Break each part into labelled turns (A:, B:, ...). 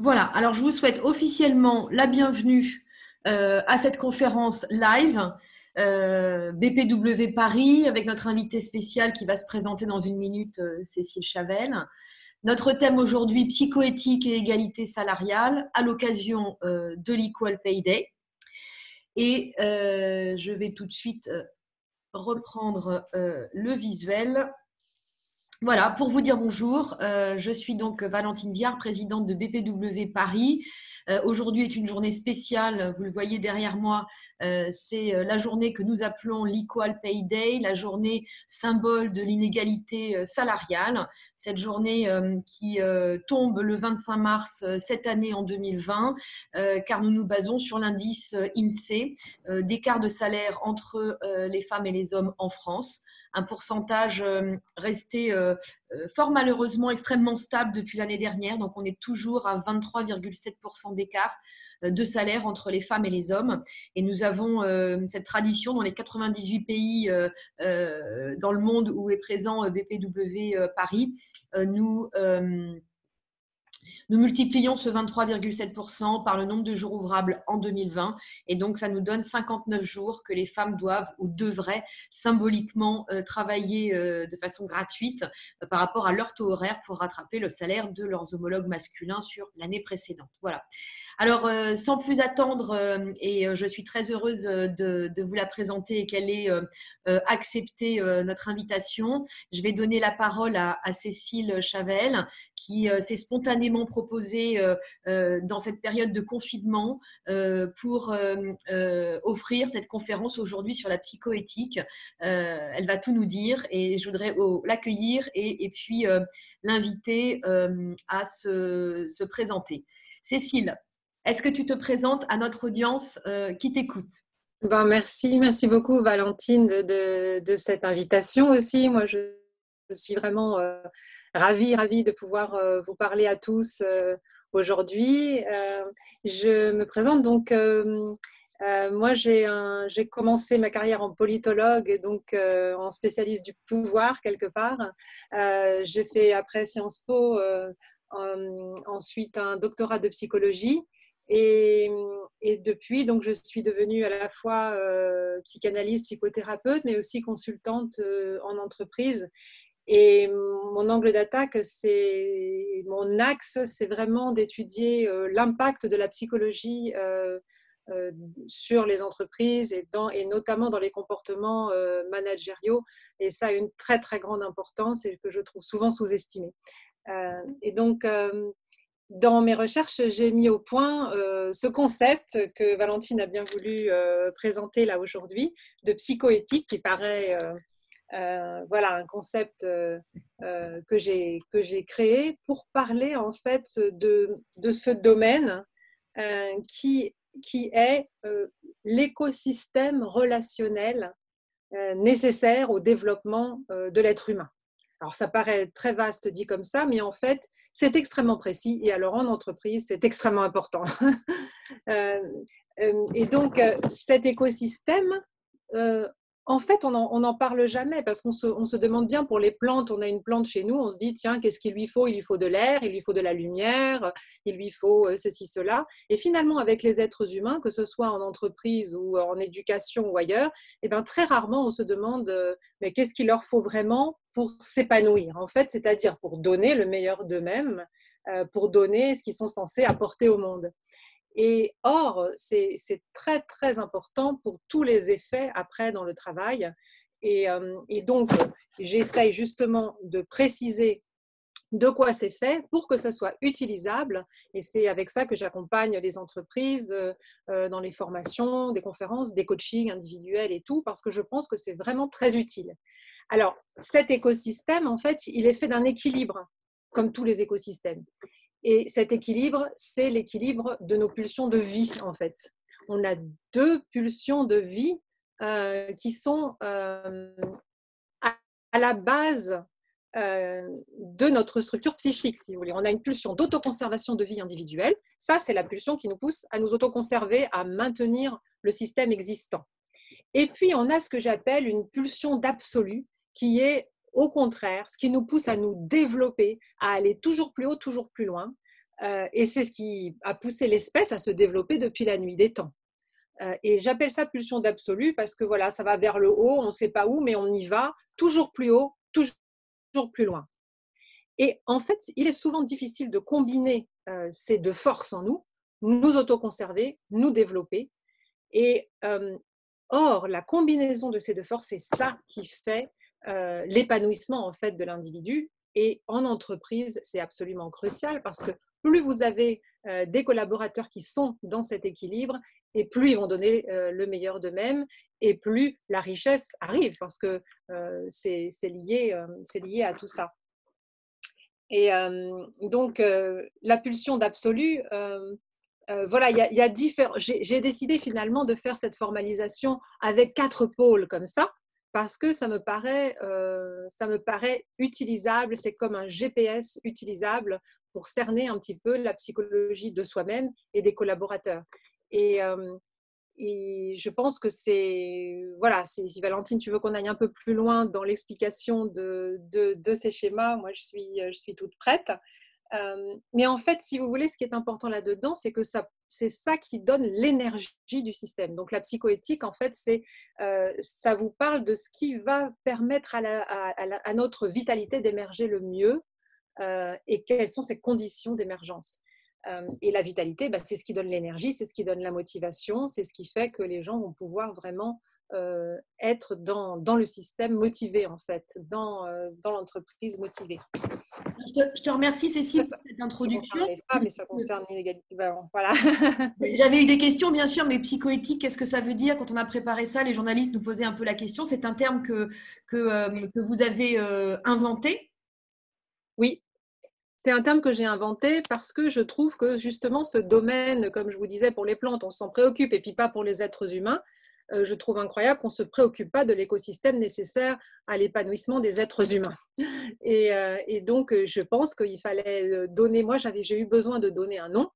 A: Voilà, alors je vous souhaite officiellement la bienvenue à cette conférence live BPW Paris avec notre invité spécial qui va se présenter dans une minute, Cécile Chavel. Notre thème aujourd'hui, psychoéthique et égalité salariale à l'occasion de l'Equal Pay Day. Et je vais tout de suite reprendre le visuel. Voilà, pour vous dire bonjour, je suis donc Valentine Viard, présidente de BPW Paris. Aujourd'hui est une journée spéciale, vous le voyez derrière moi, c'est la journée que nous appelons l'Equal Pay Day, la journée symbole de l'inégalité salariale. Cette journée qui tombe le 25 mars cette année en 2020, car nous nous basons sur l'indice INSEE d'écart de salaire entre les femmes et les hommes en France. Un pourcentage resté fort malheureusement extrêmement stable depuis l'année dernière. Donc, on est toujours à 23,7% d'écart de salaire entre les femmes et les hommes. Et nous avons cette tradition dans les 98 pays dans le monde où est présent BPW Paris. Nous multiplions ce 23,7% par le nombre de jours ouvrables en 2020 et donc ça nous donne 59 jours que les femmes doivent ou devraient symboliquement travailler de façon gratuite par rapport à leur taux horaire pour rattraper le salaire de leurs homologues masculins sur l'année précédente. Voilà. Alors, sans plus attendre, et je suis très heureuse de vous la présenter et qu'elle ait accepté notre invitation, je vais donner la parole à Cécile Chavel, qui s'est spontanément proposée dans cette période de confinement pour offrir cette conférence aujourd'hui sur la psychoéthique. Elle va tout nous dire et je voudrais l'accueillir et puis l'inviter à se présenter. Cécile, est-ce que tu te présentes à notre audience qui t'écoute?
B: Merci beaucoup Valentine de cette invitation aussi. Moi, je suis vraiment ravie de pouvoir vous parler à tous aujourd'hui. Je me présente donc. Moi, j'ai commencé ma carrière en politologue et donc en spécialiste du pouvoir quelque part. J'ai fait après Sciences Po ensuite un doctorat de psychologie. Et depuis, donc, je suis devenue à la fois psychanalyste, psychothérapeute, mais aussi consultante en entreprise. Et mon angle d'attaque, mon axe, c'est vraiment d'étudier l'impact de la psychologie sur les entreprises et notamment dans les comportements managériaux. Et ça a une très, très grande importance et que je trouve souvent sous-estimé. Et donc, dans mes recherches, j'ai mis au point ce concept que Valentine a bien voulu présenter là aujourd'hui, de psychoéthique, qui paraît voilà, un concept que j'ai créé pour parler en fait de ce domaine qui est l'écosystème relationnel nécessaire au développement de l'être humain. Alors, ça paraît très vaste dit comme ça, mais en fait, c'est extrêmement précis. Et alors, en entreprise, c'est extrêmement important. Et donc, cet écosystème, en fait, on n'en parle jamais parce qu'on se demande bien pour les plantes. On a une plante chez nous, on se dit, tiens, qu'est-ce qu'il lui faut? Il lui faut de l'air, il lui faut de la lumière, il lui faut ceci, cela. Et finalement, avec les êtres humains, que ce soit en entreprise ou en éducation ou ailleurs, eh bien, très rarement, on se demande, mais qu'est-ce qu'il leur faut vraiment pour s'épanouir, en fait, c'est-à-dire pour donner le meilleur d'eux-mêmes, pour donner ce qu'ils sont censés apporter au monde. Et or, c'est très, très important pour tous les effets après dans le travail. Et donc, j'essaye justement de préciser de quoi c'est fait pour que ça soit utilisable. Et c'est avec ça que j'accompagne les entreprises dans les formations, des conférences, des coachings individuels et tout, parce que je pense que c'est vraiment très utile. Alors, cet écosystème, en fait, il est fait d'un équilibre, comme tous les écosystèmes. Et cet équilibre, c'est l'équilibre de nos pulsions de vie, en fait. On a deux pulsions de vie qui sont à la base de notre structure psychique, si vous voulez. On a une pulsion d'autoconservation de vie individuelle. Ça, c'est la pulsion qui nous pousse à nous autoconserver, à maintenir le système existant. Et puis, on a ce que j'appelle une pulsion d'absolu, qui est au contraire ce qui nous pousse à nous développer, à aller toujours plus haut, toujours plus loin, Et c'est ce qui a poussé l'espèce à se développer depuis la nuit des temps. Et j'appelle ça pulsion d'absolu parce que voilà, ça va vers le haut, on ne sait pas où, mais on y va, toujours plus haut, toujours plus loin. Et en fait, il est souvent difficile de combiner ces deux forces en nous, nous autoconserver, nous développer. Et or, la combinaison de ces deux forces, c'est ça qui fait l'épanouissement en fait de l'individu. Et en entreprise, c'est absolument crucial parce que plus vous avez des collaborateurs qui sont dans cet équilibre, et plus ils vont donner le meilleur d'eux-mêmes, et plus la richesse arrive parce que c'est lié à tout ça. Et donc, la pulsion d'absolu, voilà, il y a différents. J'ai décidé finalement de faire cette formalisation avec 4 pôles comme ça, parce que ça me paraît utilisable. C'est comme un GPS utilisable pour cerner un petit peu la psychologie de soi-même et des collaborateurs. Et, et je pense que voilà, si Valentine, tu veux qu'on aille un peu plus loin dans l'explication de ces schémas, moi je suis toute prête. Mais en fait, si vous voulez, ce qui est important là-dedans, c'est que c'est ça qui donne l'énergie du système. Donc la psychoéthique, en fait, ça vous parle de ce qui va permettre à notre vitalité d'émerger le mieux et quelles sont ses conditions d'émergence. Et la vitalité, c'est ce qui donne l'énergie, c'est ce qui donne la motivation, c'est ce qui fait que les gens vont pouvoir vraiment être dans le système motivé, en fait, dans l'entreprise motivée.
A: Je te remercie, Cécile, pour cette introduction.
B: Mais ça concerne l'inégalité. Voilà.
A: J'avais eu des questions, bien sûr, mais psychoéthique, qu'est-ce que ça veut dire? Quand on a préparé ça, les journalistes nous posaient un peu la question. C'est un terme que vous avez inventé?
B: Oui, c'est un terme que j'ai inventé parce que je trouve que justement ce domaine, comme je vous disais, pour les plantes, on s'en préoccupe et puis pas pour les êtres humains. Je trouve incroyable qu'on ne se préoccupe pas de l'écosystème nécessaire à l'épanouissement des êtres humains. Et donc, je pense qu'il fallait donner, j'ai eu besoin de donner un nom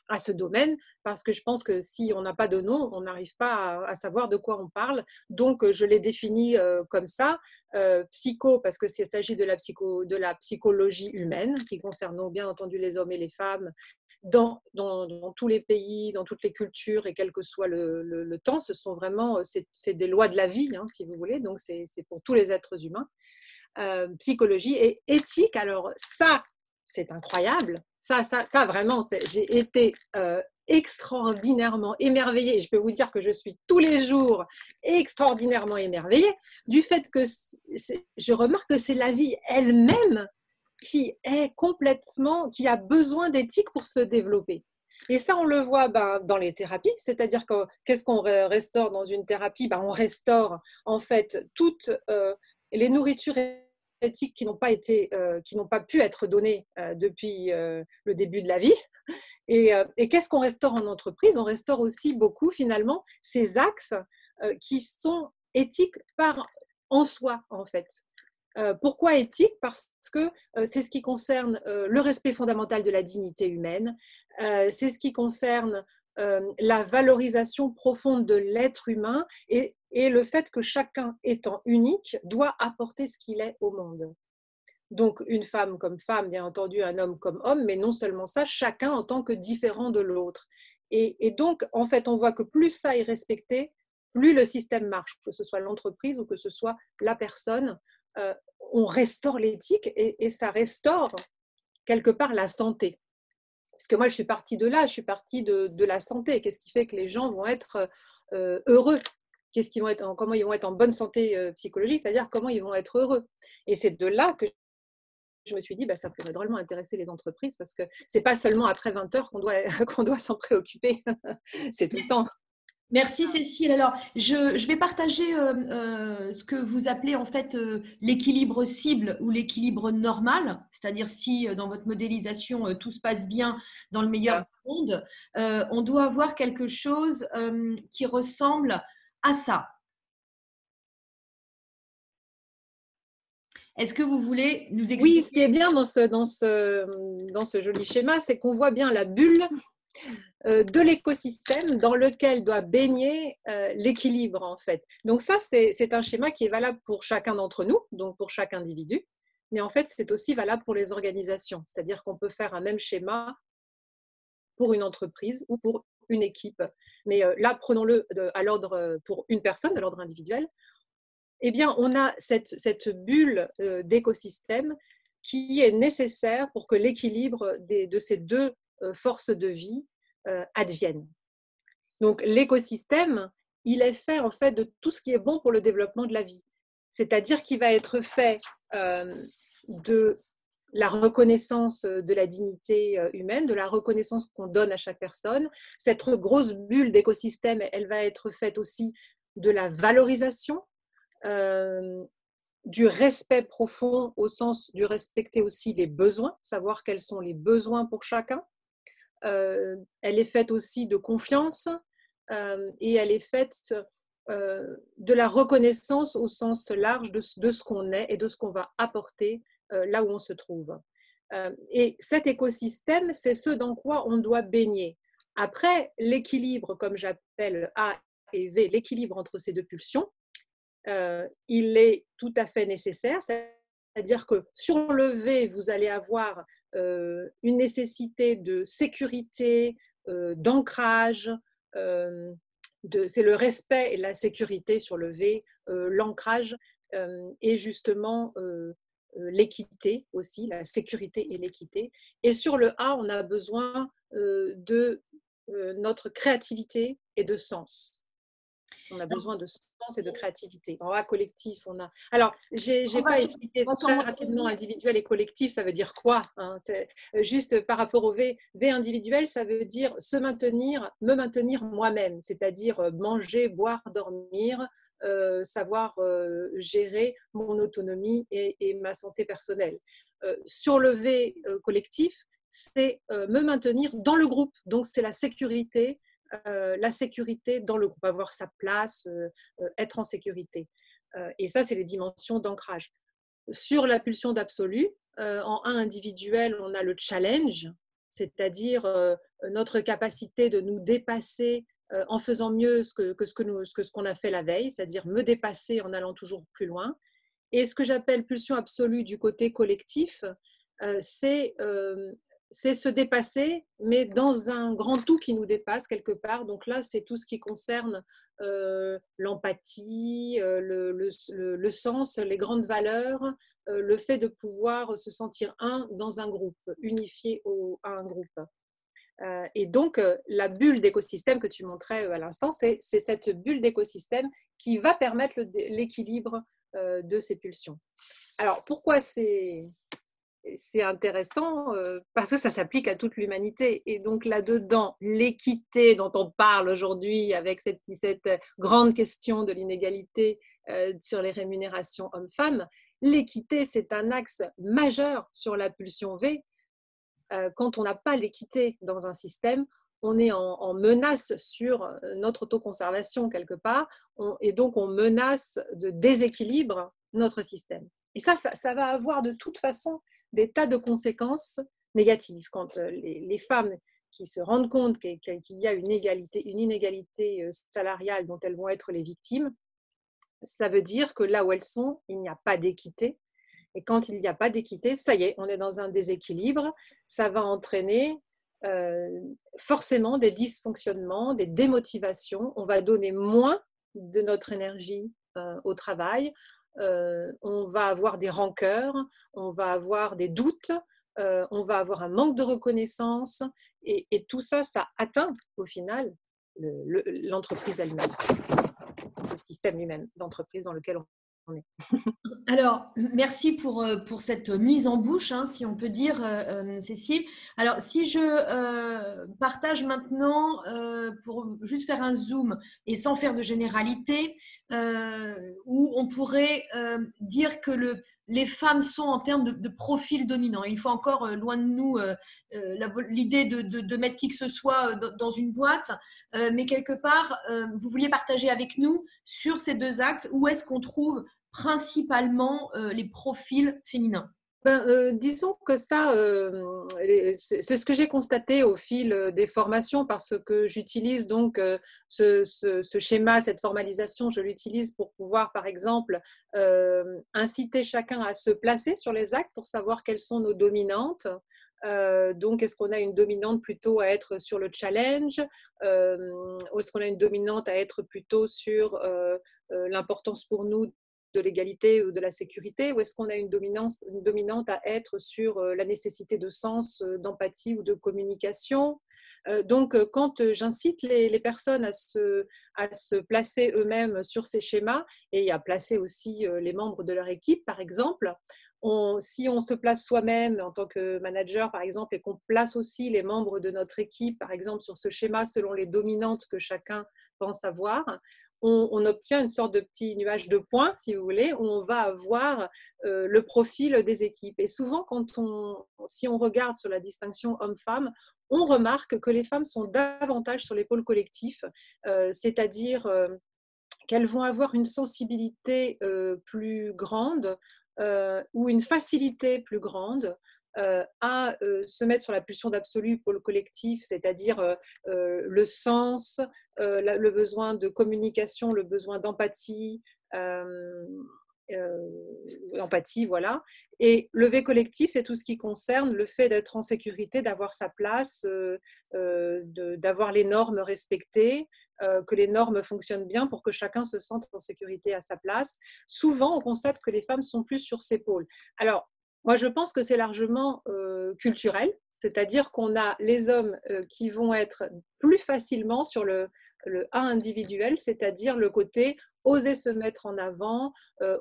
B: à ce domaine, parce que je pense que si on n'a pas de nom, on n'arrive pas à savoir de quoi on parle. Donc, je l'ai défini comme ça, psycho, parce que s'il s'agit de la psychologie humaine, qui concerne bien entendu les hommes et les femmes, dans tous les pays, dans toutes les cultures, et quel que soit le temps, ce sont vraiment, c'est des lois de la vie, hein, si vous voulez, donc c'est pour tous les êtres humains. Psychologie et éthique, alors ça, c'est incroyable. Ça vraiment, j'ai été extraordinairement émerveillée. Je peux vous dire que je suis tous les jours extraordinairement émerveillée du fait que je remarque que c'est la vie elle-même qui a besoin d'éthique pour se développer. Et ça, on le voit dans les thérapies, c'est-à-dire qu'est-ce qu'on restaure dans une thérapie? On restaure en fait toutes les nourritures éthiques qui n'ont pas pu être données depuis le début de la vie. Et qu'est-ce qu'on restaure en entreprise? On restaure aussi beaucoup finalement ces axes qui sont éthiques en soi en fait. Pourquoi éthique? Parce que c'est ce qui concerne le respect fondamental de la dignité humaine, c'est ce qui concerne la valorisation profonde de l'être humain et le fait que chacun étant unique doit apporter ce qu'il est au monde. Donc une femme comme femme, bien entendu, un homme comme homme, mais non seulement ça, chacun en tant que différent de l'autre. Et donc, en fait, on voit que plus ça est respecté, plus le système marche, que ce soit l'entreprise ou que ce soit la personne. On restaure l'éthique et ça restaure quelque part la santé. Parce que moi, je suis partie de là, je suis partie de la santé. Qu'est-ce qui fait que les gens vont être heureux? Comment ils vont être en bonne santé psychologique, c'est-à-dire comment ils vont être heureux. Et c'est de là que je me suis dit, ça pourrait drôlement intéresser les entreprises parce que ce n'est pas seulement après 20 heures qu'on doit s'en préoccuper, c'est tout le temps.
A: Merci Cécile. Alors, je vais partager ce que vous appelez en fait l'équilibre cible ou l'équilibre normal, c'est-à-dire si dans votre modélisation tout se passe bien dans le meilleur des mondes, on doit avoir quelque chose qui ressemble à ça. Est-ce que vous voulez nous expliquer?
B: Oui, ce qui est bien dans ce joli schéma, c'est qu'on voit bien la bulle de l'écosystème dans lequel doit baigner l'équilibre en fait. Donc ça, c'est un schéma qui est valable pour chacun d'entre nous, donc pour chaque individu, mais en fait, c'est aussi valable pour les organisations. C'est-à-dire qu'on peut faire un même schéma pour une entreprise ou pour une équipe. Mais là, prenons-le à l'ordre pour une personne, de l'ordre individuel. Eh bien, on a cette bulle d'écosystème qui est nécessaire pour que l'équilibre de ces deux forces de vie advienne. Donc, l'écosystème, il est fait en fait de tout ce qui est bon pour le développement de la vie. C'est-à-dire qu'il va être fait de la reconnaissance de la dignité humaine, de la reconnaissance qu'on donne à chaque personne. Cette grosse bulle d'écosystème, elle va être faite aussi de la valorisation, du respect profond au sens du respecter aussi les besoins, savoir quels sont les besoins pour chacun. Elle est faite aussi de confiance et elle est faite de la reconnaissance au sens large de ce qu'on est et de ce qu'on va apporter là où on se trouve. Et cet écosystème, c'est ce dans quoi on doit baigner. Après, l'équilibre, comme j'appelle A et V, l'équilibre entre ces deux pulsions, il est tout à fait nécessaire. C'est-à-dire que sur le V, vous allez avoir une nécessité de sécurité, d'ancrage, c'est le respect et la sécurité sur le V, l'ancrage et justement l'équité aussi, la sécurité et l'équité. Et sur le A, on a besoin de notre créativité et de sens. On a besoin de sens et de créativité. En A collectif, on a… Alors, je n'ai pas expliqué très rapidement individuel et collectif, ça veut dire quoi, hein, c'est juste par rapport au V. V individuel, ça veut dire me maintenir moi-même, c'est-à-dire manger, boire, dormir, savoir gérer mon autonomie et ma santé personnelle. Sur le V collectif, c'est me maintenir dans le groupe, donc c'est la sécurité dans le groupe, avoir sa place, être en sécurité. Et ça, c'est les dimensions d'ancrage. Sur la pulsion d'absolu, en un individuel, on a le challenge, c'est-à-dire notre capacité de nous dépasser en faisant mieux que ce qu'on a fait la veille, c'est-à-dire me dépasser en allant toujours plus loin. Et ce que j'appelle pulsion absolue du côté collectif, c'est se dépasser, mais dans un grand tout qui nous dépasse quelque part. Donc là, c'est tout ce qui concerne l'empathie, le sens, les grandes valeurs, le fait de pouvoir se sentir un dans un groupe, unifié à un groupe. Et donc, la bulle d'écosystème que tu montrais à l'instant, c'est cette bulle d'écosystème qui va permettre l'équilibre de ces pulsions. Alors, pourquoi c'est intéressant parce que ça s'applique à toute l'humanité. Et donc là-dedans, l'équité dont on parle aujourd'hui avec cette grande question de l'inégalité sur les rémunérations hommes-femmes, l'équité, c'est un axe majeur sur la pulsion V. Quand on n'a pas l'équité dans un système, on est en menace sur notre autoconservation quelque part, et donc on menace de déséquilibre notre système. Et ça va avoir de toute façon des tas de conséquences négatives. Quand les femmes qui se rendent compte qu'il y a une inégalité salariale dont elles vont être les victimes, ça veut dire que là où elles sont, il n'y a pas d'équité. Et quand il n'y a pas d'équité, ça y est, on est dans un déséquilibre. Ça va entraîner forcément des dysfonctionnements, des démotivations. On va donner moins de notre énergie au travail. On va avoir des rancœurs, on va avoir des doutes, on va avoir un manque de reconnaissance et tout ça, ça atteint au final l'entreprise elle-même, le système lui-même d'entreprise dans lequel on est.
A: Alors, merci pour cette mise en bouche, hein, si on peut dire, Cécile. Alors, si je partage maintenant, pour juste faire un zoom et sans faire de généralité, où on pourrait dire que les femmes sont en termes de profil dominant. Une fois encore, loin de nous l'idée de mettre qui que ce soit dans une boîte, mais quelque part, vous vouliez partager avec nous sur ces deux axes, où est-ce qu'on trouve principalement les profils féminins?
B: Disons que ça, c'est ce que j'ai constaté au fil des formations parce que j'utilise donc ce schéma, cette formalisation, je l'utilise pour pouvoir, par exemple, inciter chacun à se placer sur les actes pour savoir quelles sont nos dominantes, Donc, est-ce qu'on a une dominante plutôt à être sur le challenge, ou est-ce qu'on a une dominante à être plutôt sur l'importance pour nous de l'égalité ou de la sécurité, ou est-ce qu'on a une dominante à être sur la nécessité de sens, d'empathie ou de communication. Donc, quand j'incite les personnes à se placer eux-mêmes sur ces schémas et à placer aussi les membres de leur équipe, par exemple, si on se place soi-même en tant que manager, par exemple, et qu'on place aussi les membres de notre équipe, par exemple, sur ce schéma selon les dominantes que chacun pense avoir, on obtient une sorte de petit nuage de points, si vous voulez, où on va avoir le profil des équipes. Et souvent, si on regarde sur la distinction homme-femme, on remarque que les femmes sont davantage sur les pôles collectifs, c'est-à-dire qu'elles vont avoir une sensibilité plus grande ou une facilité plus grande à se mettre sur la pulsion d'absolu pôle collectif, c'est-à-dire le sens, le besoin de communication, le besoin d'empathie, empathie, voilà. Et le V collectif, c'est tout ce qui concerne le fait d'être en sécurité, d'avoir sa place, d'avoir les normes respectées, que les normes fonctionnent bien pour que chacun se sente en sécurité à sa place. Souvent, on constate que les femmes sont plus sur ces pôles. Alors, moi, je pense que c'est largement culturel, c'est-à-dire qu'on a les hommes qui vont être plus facilement sur le A individuel, c'est-à-dire le côté oser se mettre en avant,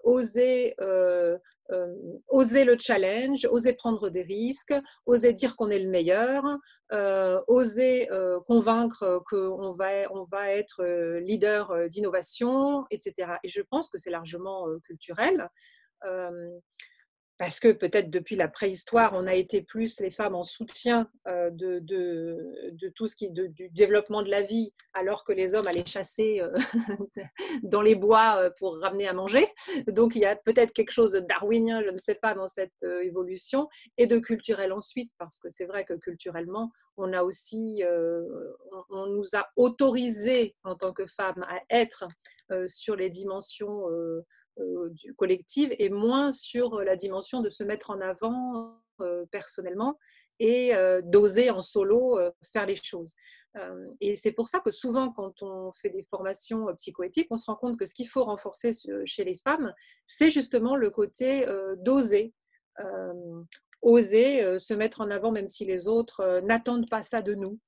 B: oser le challenge, oser prendre des risques, oser dire qu'on est le meilleur, oser convaincre qu'on va être leader d'innovation, etc. Et je pense que c'est largement culturel. Parce que peut-être depuis la préhistoire, on a été plus les femmes en soutien de tout ce qui du développement de la vie, alors que les hommes allaient chasser dans les bois pour ramener à manger. Donc il y a peut-être quelque chose de darwinien, je ne sais pas, dans cette évolution, et de culturel ensuite, parce que c'est vrai que culturellement, on a aussi, on nous a autorisés en tant que femmes à être sur les dimensions du collectif et moins sur la dimension de se mettre en avant personnellement et d'oser en solo faire les choses. Et c'est pour ça que souvent, quand on fait des formations psychoéthiques, on se rend compte que ce qu'il faut renforcer chez les femmes, c'est justement le côté d'oser. Oser se mettre en avant même si les autres n'attendent pas ça de nous.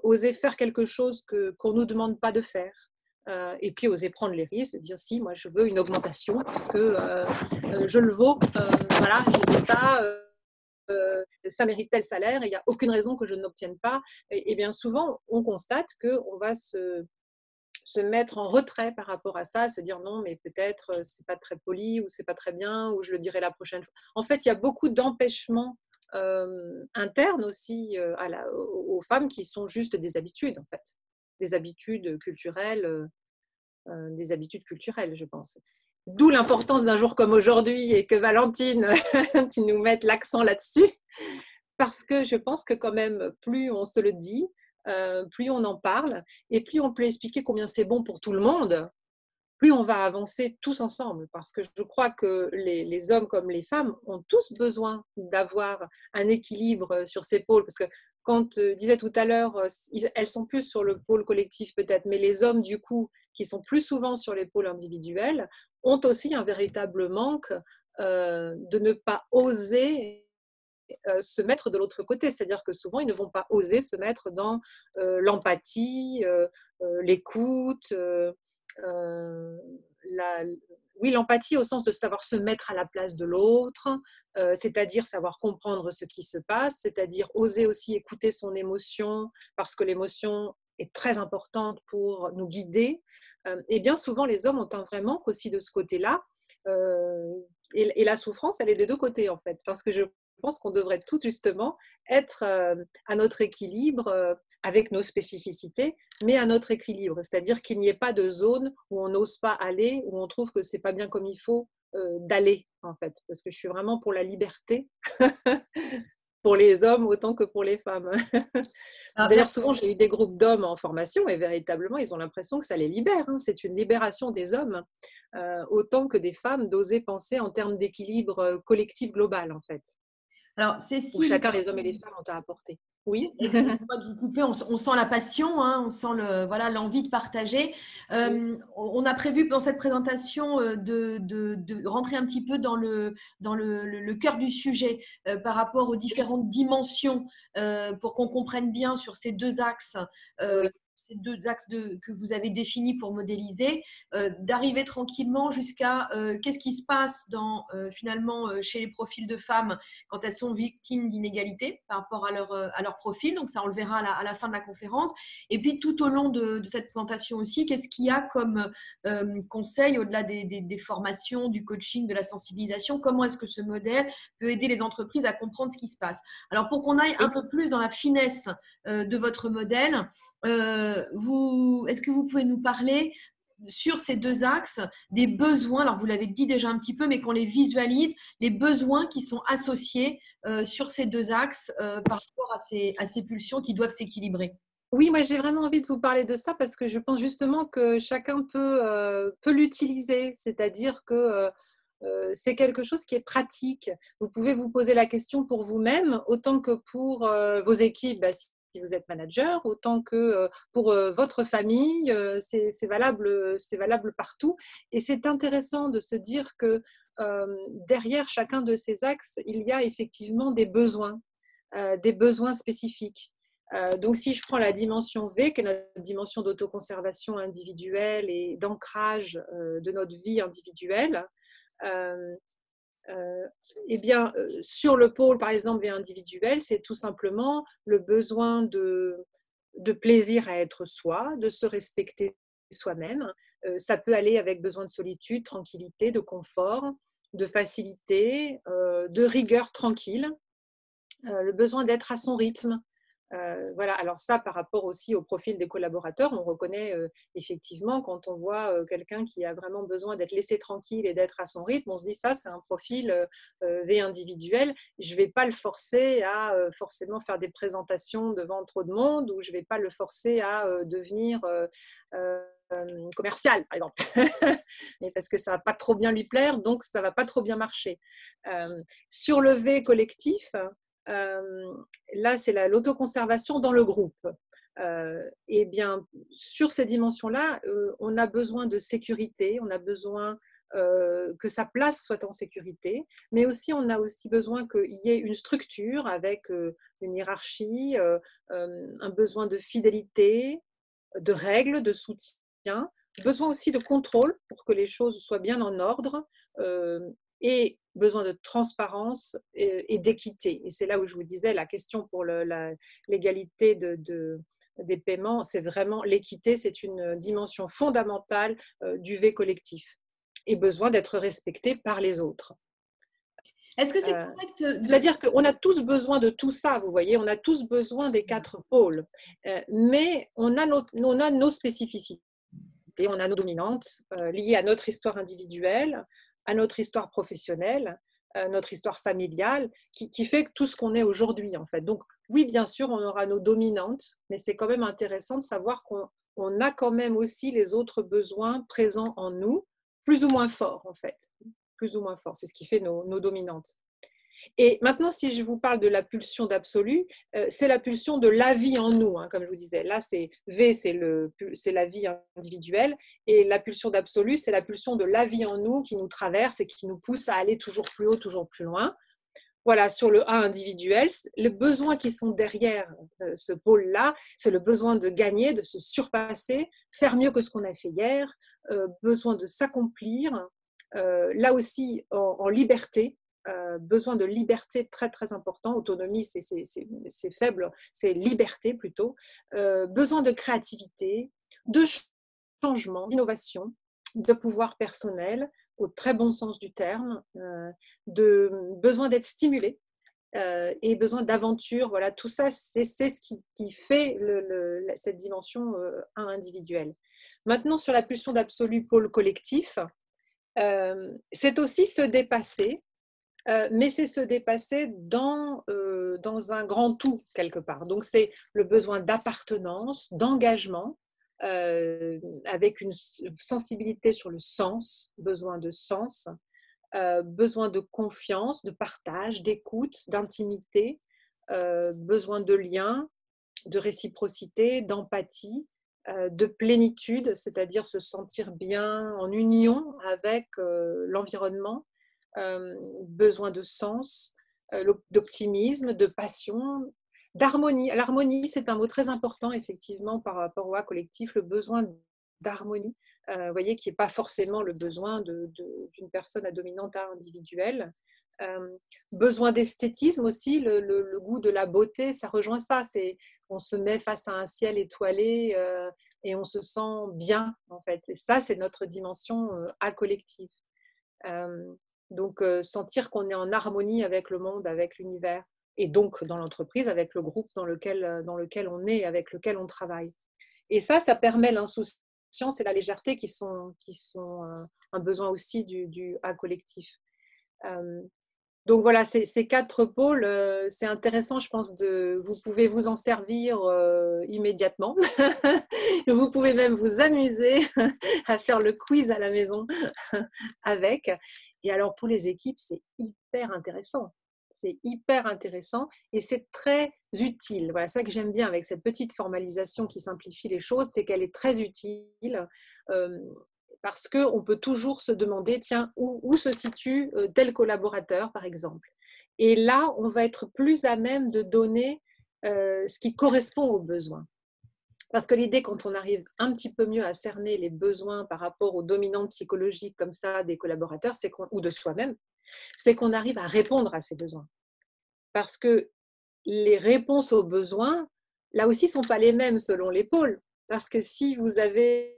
B: Oser faire quelque chose qu'on ne nous demande pas de faire. Et puis oser prendre les risques, de dire si moi je veux une augmentation parce que je le vaux, voilà, j'ai fait ça, ça mérite tel salaire et il n'y a aucune raison que je n'obtienne pas. Et bien souvent, on constate qu'on va se mettre en retrait par rapport à ça, se dire non, mais peut-être c'est pas très poli ou c'est pas très bien ou je le dirai la prochaine fois. En fait, il y a beaucoup d'empêchements internes aussi aux femmes qui sont juste des habitudes en fait. Des habitudes culturelles, je pense. D'où l'importance d'un jour comme aujourd'hui et que Valentine, tu nous mettes l'accent là-dessus, parce que je pense que quand même, plus on se le dit, plus on en parle, et plus on peut expliquer combien c'est bon pour tout le monde, plus on va avancer tous ensemble, parce que je crois que les hommes comme les femmes ont tous besoin d'avoir un équilibre sur ces pôles, parce que quand je disais tout à l'heure, elles sont plus sur le pôle collectif peut-être, mais les hommes du coup, qui sont plus souvent sur les pôles individuels, ont aussi un véritable manque de ne pas oser se mettre de l'autre côté, c'est-à-dire que souvent ils ne vont pas oser se mettre dans l'empathie, l'écoute, oui, l'empathie au sens de savoir se mettre à la place de l'autre, c'est-à-dire savoir comprendre ce qui se passe, c'est-à-dire oser aussi écouter son émotion, parce que l'émotion est très importante pour nous guider. Et bien souvent, les hommes ont un vrai manque aussi de ce côté-là. Et la souffrance, elle est des deux côtés, en fait, parce que je pense qu'on devrait tous justement être à notre équilibre avec nos spécificités, mais à notre équilibre, c'est-à-dire qu'il n'y ait pas de zone où on n'ose pas aller, où on trouve que c'est pas bien comme il faut d'aller, en fait, parce que je suis vraiment pour la liberté, pour les hommes autant que pour les femmes. D'ailleurs, souvent, j'ai eu des groupes d'hommes en formation et véritablement, ils ont l'impression que ça les libère. Hein. C'est une libération des hommes autant que des femmes d'oser penser en termes d'équilibre collectif global, en fait.
A: Alors,
B: où
A: Cécile,
B: chacun, les hommes et les femmes, ont à apporter. Oui.
A: excusez-moi de vous couper, on sent la passion, hein, on sent voilà, l'envie de partager. On a prévu dans cette présentation de rentrer un petit peu dans le cœur du sujet par rapport aux différentes dimensions pour qu'on comprenne bien sur ces deux axes.
B: Oui.
A: Ces deux axes que vous avez définis pour modéliser, d'arriver tranquillement jusqu'à qu'est-ce qui se passe finalement chez les profils de femmes quand elles sont victimes d'inégalités par rapport à leur profil. Donc, ça, on le verra à la fin de la conférence. Et puis, tout au long de cette présentation aussi, qu'est-ce qu'il y a comme conseil au-delà des formations, du coaching, de la sensibilisation? Comment est-ce que ce modèle peut aider les entreprises à comprendre ce qui se passe? Alors, pour qu'on aille un peu plus dans la finesse de votre modèle, est-ce que vous pouvez nous parler sur ces deux axes des besoins, alors vous l'avez dit déjà un petit peu, mais qu'on les visualise, les besoins qui sont associés sur ces deux axes par rapport à ces pulsions qui doivent s'équilibrer?
B: Oui, moi j'ai vraiment envie de vous parler de ça parce que je pense justement que chacun peut l'utiliser, c'est-à-dire que c'est quelque chose qui est pratique. Vous pouvez vous poser la question pour vous-même, autant que pour vos équipes, si vous êtes manager, autant que pour votre famille, c'est valable partout. Et c'est intéressant de se dire que derrière chacun de ces axes, il y a effectivement des besoins spécifiques. Donc, si je prends la dimension V, qui est notre dimension d'autoconservation individuelle et d'ancrage de notre vie individuelle, euh, eh bien, sur le pôle, par exemple, V individuel, c'est tout simplement le besoin de plaisir à être soi, de se respecter soi-même. Ça peut aller avec besoin de solitude, tranquillité, de confort, de facilité, de rigueur tranquille, le besoin d'être à son rythme. Voilà, alors ça, par rapport aussi au profil des collaborateurs, on reconnaît effectivement quand on voit quelqu'un qui a vraiment besoin d'être laissé tranquille et d'être à son rythme, on se dit ça, c'est un profil V individuel. Je ne vais pas le forcer à forcément faire des présentations devant trop de monde, ou je ne vais pas le forcer à devenir commercial, par exemple, mais parce que ça ne va pas trop bien lui plaire, donc ça ne va pas trop bien marcher. Sur le V collectif, là, c'est l'autoconservation dans le groupe. Et bien, sur ces dimensions-là, on a besoin de sécurité, on a besoin que sa place soit en sécurité, mais aussi on a aussi besoin qu'il y ait une structure avec une hiérarchie, un besoin de fidélité, de règles, de soutien, besoin aussi de contrôle pour que les choses soient bien en ordre, et besoin de transparence et d'équité. Et c'est là où je vous disais, la question pour l'égalité des paiements, c'est vraiment l'équité, c'est une dimension fondamentale du V collectif et besoin d'être respecté par les autres.
A: Est-ce que c'est correct
B: C'est-à-dire qu'on a tous besoin de tout ça, vous voyez, on a tous besoin des 4 pôles, mais on a nos spécificités, on a nos dominantes liées à notre histoire individuelle, à notre histoire professionnelle, à notre histoire familiale, qui fait tout ce qu'on est aujourd'hui, en fait. Donc, oui, bien sûr, on aura nos dominantes, mais c'est quand même intéressant de savoir qu'on a quand même aussi les autres besoins présents en nous, plus ou moins forts, en fait. Plus ou moins forts, c'est ce qui fait nos dominantes. Et maintenant, si je vous parle de la pulsion d'absolu, c'est la pulsion de la vie en nous, hein, comme je vous disais. Là, c'est V, c'est la vie individuelle, et la pulsion d'absolu, c'est la pulsion de la vie en nous qui nous traverse et qui nous pousse à aller toujours plus haut, toujours plus loin. Voilà, sur le A individuel, les besoins qui sont derrière ce pôle-là, c'est le besoin de gagner, de se surpasser, faire mieux que ce qu'on a fait hier, besoin de s'accomplir, là aussi en liberté. Besoin de liberté très très important, autonomie c'est faible, c'est liberté plutôt, besoin de créativité, de changement, d'innovation, de pouvoir personnel au très bon sens du terme, de besoin d'être stimulé et besoin d'aventure. Voilà, tout ça c'est ce qui fait cette dimension individuelle. Maintenant, sur la pulsion d'absolu pôle collectif, c'est aussi se dépasser, mais c'est se dépasser dans un grand tout quelque part. Donc c'est le besoin d'appartenance, d'engagement, avec une sensibilité sur le sens, besoin de sens, besoin de confiance, de partage, d'écoute, d'intimité, besoin de lien, de réciprocité, d'empathie, de plénitude, c'est-à-dire se sentir bien en union avec l'environnement, besoin de sens, d'optimisme, de passion, d'harmonie. L'harmonie, c'est un mot très important, effectivement, par rapport au A collectif, le besoin d'harmonie, vous voyez, qui n'est pas forcément le besoin d'une personne à dominante A individuelle. Besoin d'esthétisme aussi, le goût de la beauté, ça rejoint ça. On se met face à un ciel étoilé et on se sent bien, en fait. Et ça, c'est notre dimension A collective. Donc, sentir qu'on est en harmonie avec le monde, avec l'univers, et donc dans l'entreprise, avec le groupe dans lequel on est, avec lequel on travaille. Et ça permet l'insouciance et la légèreté qui sont un besoin aussi du A collectif. Donc voilà, ces 4 pôles, c'est intéressant, je pense, vous pouvez vous en servir immédiatement. Vous pouvez même vous amuser à faire le quiz à la maison avec. Et alors pour les équipes, c'est hyper intéressant. C'est hyper intéressant et c'est très utile. Voilà, ça que j'aime bien avec cette petite formalisation qui simplifie les choses, c'est qu'elle est très utile. Parce qu'on peut toujours se demander, tiens, où se situe tel collaborateur, par exemple. Et là, on va être plus à même de donner ce qui correspond aux besoins. Parce que l'idée, quand on arrive un petit peu mieux à cerner les besoins par rapport aux dominantes psychologiques comme ça des collaborateurs, ou de soi-même, c'est qu'on arrive à répondre à ces besoins. Parce que les réponses aux besoins, là aussi, ne sont pas les mêmes selon les pôles. Parce que si vous avez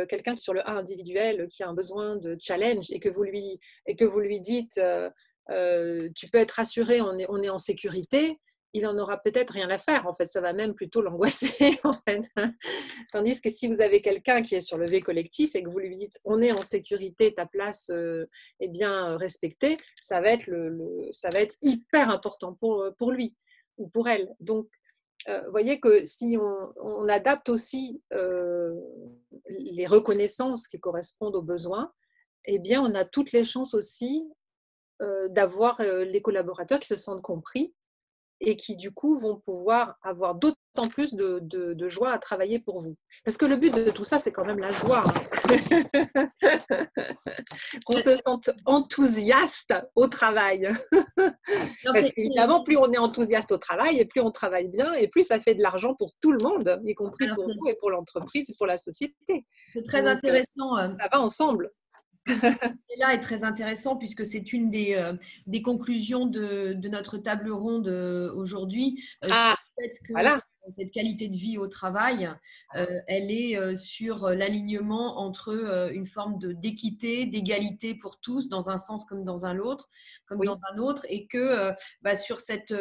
B: quelqu'un qui sur le A individuel qui a un besoin de challenge et que vous lui dites tu peux être rassuré, on est en sécurité, il en aura peut-être rien à faire. En fait, ça va même plutôt l'angoisser. En fait. Tandis que si vous avez quelqu'un qui est sur le V collectif et que vous lui dites on est en sécurité, ta place est bien respectée, ça va être hyper important pour lui ou pour elle. Donc, vous voyez que si on adapte aussi les reconnaissances qui correspondent aux besoins, eh bien, on a toutes les chances aussi d'avoir les collaborateurs qui se sentent compris et qui, du coup, vont pouvoir avoir d'autant plus de joie à travailler pour vous. Parce que le but de tout ça, c'est quand même la joie. Hein. Qu'on se sente enthousiaste au travail. Parce qu'évidemment, plus on est enthousiaste au travail, et plus on travaille bien, et plus ça fait de l'argent pour tout le monde, y compris pour vous et pour l'entreprise et pour la société.
A: C'est très intéressant.
B: Ça va ensemble.
A: Là est très intéressant puisque c'est une des conclusions de notre table ronde aujourd'hui.
B: Ah,
A: le fait que
B: voilà.
A: cette qualité de vie au travail, elle est sur l'alignement entre une forme d'équité, d'égalité pour tous, dans un sens comme dans un autre, dans un autre, et que sur cet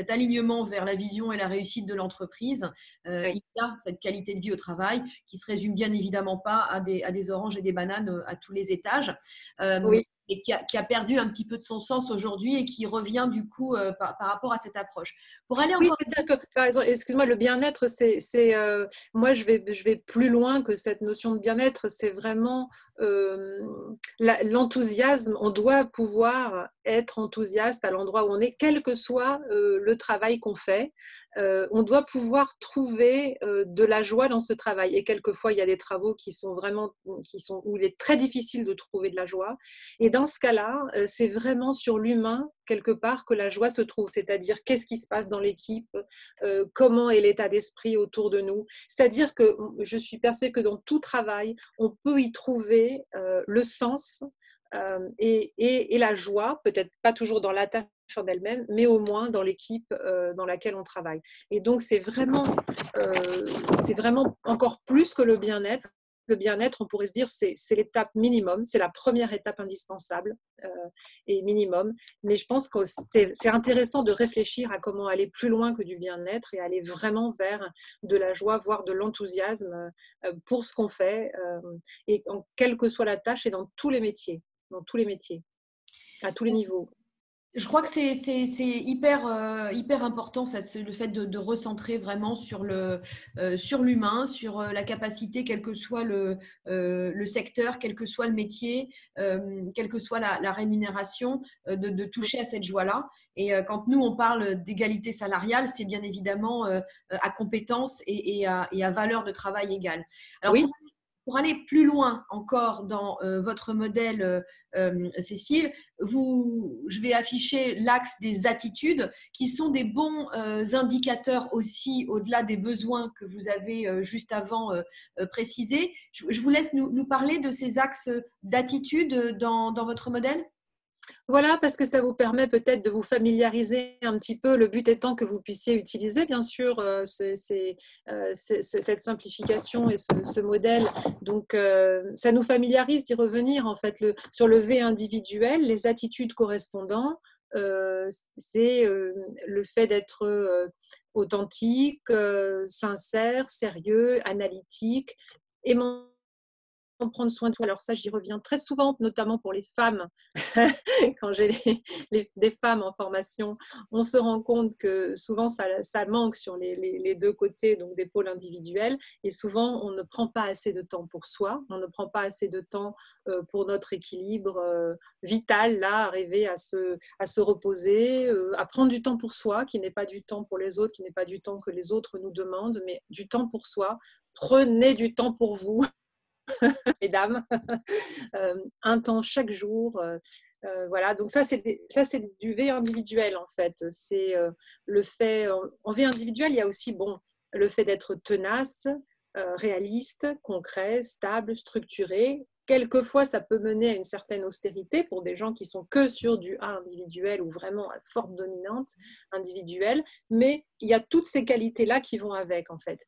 A: alignement vers la vision et la réussite de l'entreprise, il y a cette qualité de vie au travail qui se résume bien évidemment pas à des oranges et des bananes à tous les étages. Et qui a perdu un petit peu de son sens aujourd'hui et qui revient du coup par rapport à cette approche. Pour aller encore...
B: c'est-à-dire que, par exemple, excuse-moi, le bien-être, moi je vais plus loin que cette notion de bien-être, c'est vraiment l'enthousiasme. On doit pouvoir être enthousiaste à l'endroit où on est, quel que soit le travail qu'on fait. On doit pouvoir trouver de la joie dans ce travail. Et quelquefois, il y a des travaux où il est très difficile de trouver de la joie. Et dans ce cas-là, c'est vraiment sur l'humain, quelque part, que la joie se trouve. C'est-à-dire, qu'est-ce qui se passe dans l'équipe, comment est l'état d'esprit autour de nous. C'est-à-dire que je suis persuadée que dans tout travail, on peut y trouver le sens et la joie, peut-être pas toujours dans la tâche en elle-même, mais au moins dans l'équipe dans laquelle on travaille. Et donc, c'est vraiment encore plus que le bien-être. Le bien-être, on pourrait se dire, c'est l'étape minimum, c'est la première étape indispensable et minimum. Mais je pense que c'est intéressant de réfléchir à comment aller plus loin que du bien-être et aller vraiment vers de la joie, voire de l'enthousiasme pour ce qu'on fait, et quelle que soit la tâche et dans tous les métiers, à tous les niveaux.
A: Je crois que c'est hyper important, ça, le fait de recentrer vraiment sur l'humain, sur la capacité, quel que soit le secteur, quel que soit le métier, quelle que soit la rémunération, de toucher à cette joie-là. Et quand nous, on parle d'égalité salariale, c'est bien évidemment à compétences et à valeur de travail égale. Alors,
B: Oui.
A: pour aller plus loin encore dans votre modèle, Cécile, je vais afficher l'axe des attitudes qui sont des bons indicateurs aussi au-delà des besoins que vous avez juste avant précisés. Je vous laisse nous parler de ces axes d'attitudes dans votre modèle.
B: Voilà, parce que ça vous permet peut-être de vous familiariser un petit peu, le but étant que vous puissiez utiliser bien sûr cette simplification et ce modèle. Donc ça nous familiarise d'y revenir en fait. Sur le V individuel, les attitudes correspondantes, c'est le fait d'être authentique, sincère, sérieux, analytique, aimant prendre soin de toi. Alors ça, j'y reviens très souvent, notamment pour les femmes. Quand j'ai des femmes en formation, on se rend compte que souvent ça manque sur les deux côtés, donc des pôles individuels. Et souvent, on ne prend pas assez de temps pour soi, on ne prend pas assez de temps pour notre équilibre vital, là, arriver à se reposer, à prendre du temps pour soi, qui n'est pas du temps pour les autres, qui n'est pas du temps que les autres nous demandent, mais du temps pour soi. Prenez du temps pour vous. Mesdames, un temps chaque jour. Voilà, donc ça c'est du V individuel en fait. C'est le fait, en V individuel, il y a aussi le fait d'être tenace, réaliste, concret, stable, structuré. Quelquefois, ça peut mener à une certaine austérité pour des gens qui sont que sur du A individuel ou vraiment à forte dominante individuelle, mais il y a toutes ces qualités-là qui vont avec en fait.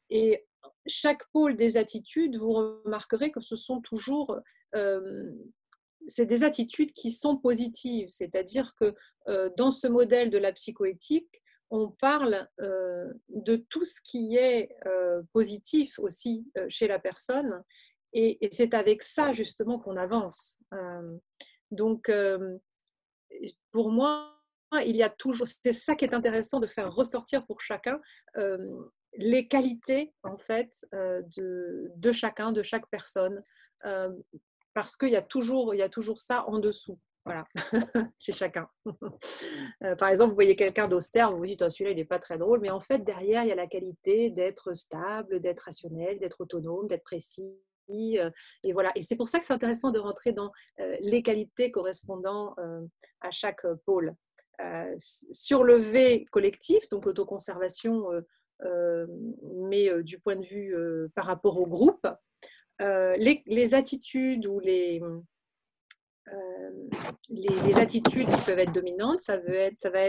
B: Et chaque pôle des attitudes, vous remarquerez que ce sont toujours c'est des attitudes qui sont positives, c'est-à-dire que dans ce modèle de la psychoéthique, on parle de tout ce qui est positif aussi chez la personne, et c'est avec ça justement qu'on avance. Donc, pour moi, il y a toujours, c'est ça qui est intéressant de faire ressortir pour chacun les qualités en fait de chacun, de chaque personne, parce qu'il y a toujours ça en dessous. Voilà, chez chacun. Par exemple, vous voyez quelqu'un d'austère, vous vous dites, oh, celui-là, il n'est pas très drôle, mais en fait, derrière, il y a la qualité d'être stable, d'être rationnel, d'être autonome, d'être précis. Et voilà. Et c'est pour ça que c'est intéressant de rentrer dans les qualités correspondant à chaque pôle. Sur le V collectif, donc l'autoconservation, mais du point de vue par rapport au groupe, les attitudes ou les attitudes qui peuvent être dominantes, ça va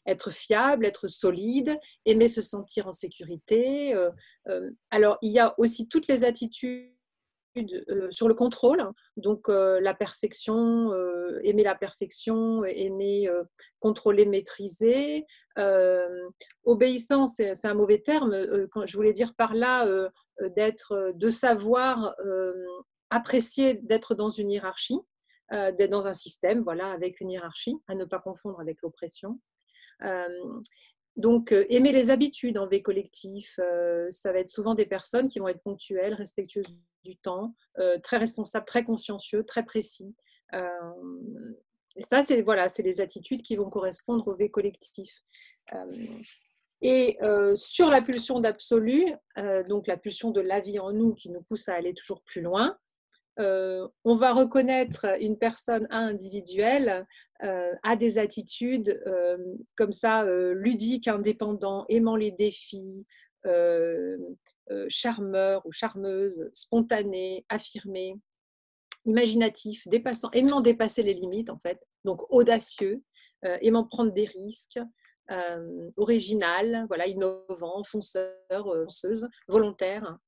B: être fiable, être solide, aimer se sentir en sécurité. Alors, il y a aussi toutes les attitudes sur le contrôle, donc la perfection, aimer la perfection, aimer contrôler, maîtriser. Obéissance, c'est un mauvais terme. Quand je voulais dire par là de savoir apprécier d'être dans une hiérarchie, d'être dans un système, voilà, avec une hiérarchie, à ne pas confondre avec l'oppression. Donc, aimer les habitudes en V collectif, ça va être souvent des personnes qui vont être ponctuelles, respectueuses du temps, très responsables, très consciencieux, très précis. Et ça, c'est les attitudes qui vont correspondre au V collectif. Et sur la pulsion d'absolu, donc la pulsion de la vie en nous qui nous pousse à aller toujours plus loin, on va reconnaître une personne individuelle a des attitudes comme ça, ludiques, indépendants, aimant les défis, charmeur ou charmeuse, spontané, affirmé, imaginatif, aimant dépasser les limites en fait, donc audacieux, aimant prendre des risques, original, voilà, innovant, fonceur, fonceuse, volontaire.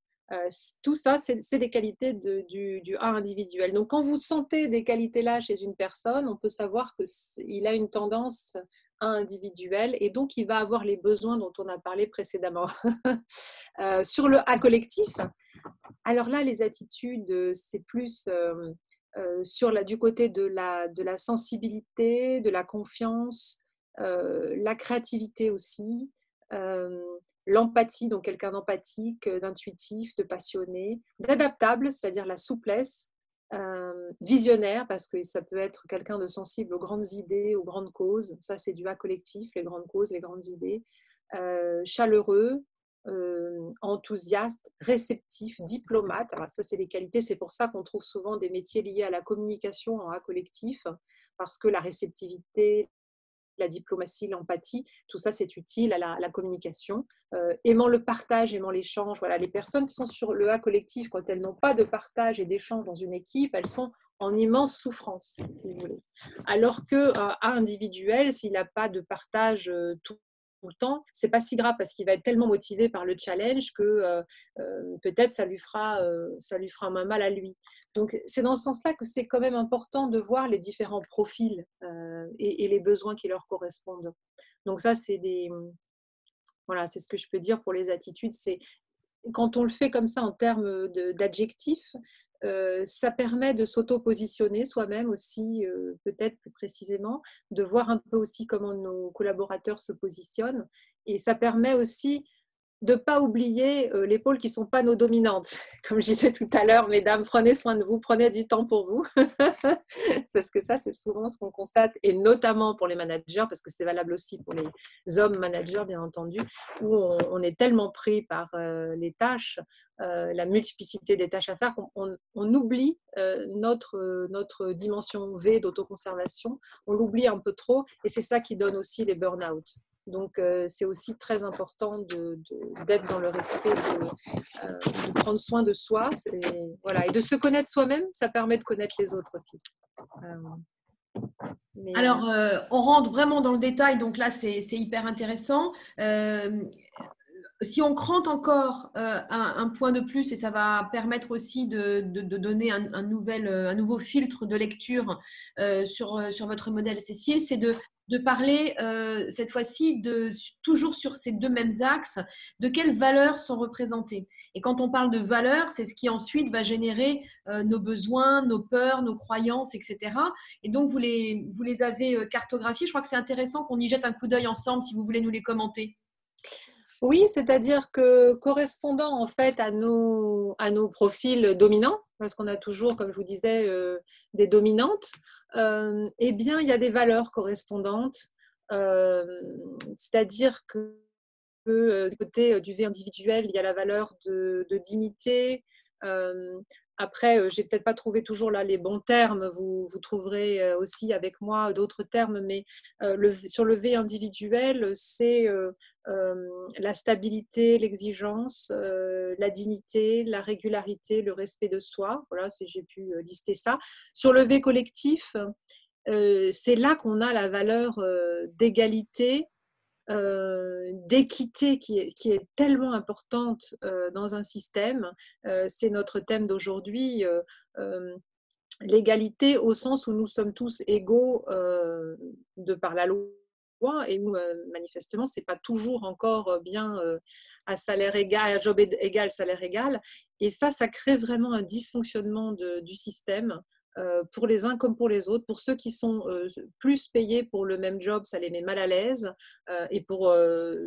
B: Tout ça, c'est des qualités du A individuel. Donc, quand vous sentez des qualités-là chez une personne, on peut savoir qu'il a une tendance A individuelle et donc il va avoir les besoins dont on a parlé précédemment. Sur le A collectif, alors là, les attitudes, c'est plus du côté de la sensibilité, de la confiance, la créativité aussi, l'empathie, donc quelqu'un d'empathique, d'intuitif, de passionné, d'adaptable, c'est-à-dire la souplesse, visionnaire, parce que ça peut être quelqu'un de sensible aux grandes idées, aux grandes causes. Ça, c'est du A collectif, les grandes causes, les grandes idées. Chaleureux, enthousiaste, réceptif, diplomate. Alors ça, c'est des qualités. C'est pour ça qu'on trouve souvent des métiers liés à la communication en A collectif, parce que la réceptivité, la diplomatie, l'empathie, tout ça, c'est utile à la communication. Aimant le partage, aimant l'échange. Voilà, les personnes qui sont sur le A collectif, quand elles n'ont pas de partage et d'échange dans une équipe, elles sont en immense souffrance, si vous voulez. Alors qu'un A individuel, s'il n'a pas de partage tout le temps, c'est pas si grave parce qu'il va être tellement motivé par le challenge que peut-être ça lui fera moins mal à lui. Donc c'est dans ce sens-là que c'est quand même important de voir les différents profils et les besoins qui leur correspondent. Donc ça, voilà, c'est ce que je peux dire pour les attitudes. C'est quand on le fait comme ça en termes d'adjectifs, ça permet de s'auto-positionner soi-même aussi, peut-être plus précisément, de voir un peu aussi comment nos collaborateurs se positionnent. Et ça permet aussi de ne pas oublier les pôles qui ne sont pas nos dominantes. Comme je disais tout à l'heure, mesdames, prenez soin de vous, prenez du temps pour vous. Parce que ça, c'est souvent ce qu'on constate, et notamment pour les managers, parce que c'est valable aussi pour les hommes managers, bien entendu, où on est tellement pris par les tâches, la multiplicité des tâches à faire, qu'on oublie notre dimension V d'autoconservation, on l'oublie un peu trop, et c'est ça qui donne aussi les burn-out. Donc, c'est aussi très important d'être dans le respect, de prendre soin de soi. Voilà. Et de se connaître soi-même, ça permet de connaître les autres aussi.
A: Alors, on rentre vraiment dans le détail, donc là, c'est hyper intéressant. Si on crante encore un point de plus, et ça va permettre aussi de donner un nouveau filtre de lecture sur votre modèle, Cécile, c'est de parler cette fois-ci toujours sur ces deux mêmes axes, de quelles valeurs sont représentées. Et quand on parle de valeurs, c'est ce qui ensuite va générer nos besoins, nos peurs, nos croyances, etc. Et donc, vous les avez cartographiées. Je crois que c'est intéressant qu'on y jette un coup d'œil ensemble si vous voulez nous les commenter.
B: Oui, c'est-à-dire que correspondant en fait à nos profils dominants, parce qu'on a toujours, comme je vous disais, des dominantes, eh bien, il y a des valeurs correspondantes. C'est-à-dire que du côté du V individuel, il y a la valeur de dignité. Après, j'ai peut-être pas trouvé toujours là les bons termes. Vous trouverez aussi avec moi d'autres termes, mais sur le V individuel, c'est la stabilité, l'exigence, la dignité, la régularité, le respect de soi. Voilà, si j'ai pu lister ça. Sur le V collectif, c'est là qu'on a la valeur d'égalité, d'équité qui est tellement importante dans un système. C'est notre thème d'aujourd'hui, l'égalité au sens où nous sommes tous égaux de par la loi, et où manifestement c'est pas toujours encore bien à salaire égal, à job égal, salaire égal, et ça crée vraiment un dysfonctionnement du système. Pour les uns comme pour les autres. Pour ceux qui sont plus payés pour le même job, ça les met mal à l'aise. Et pour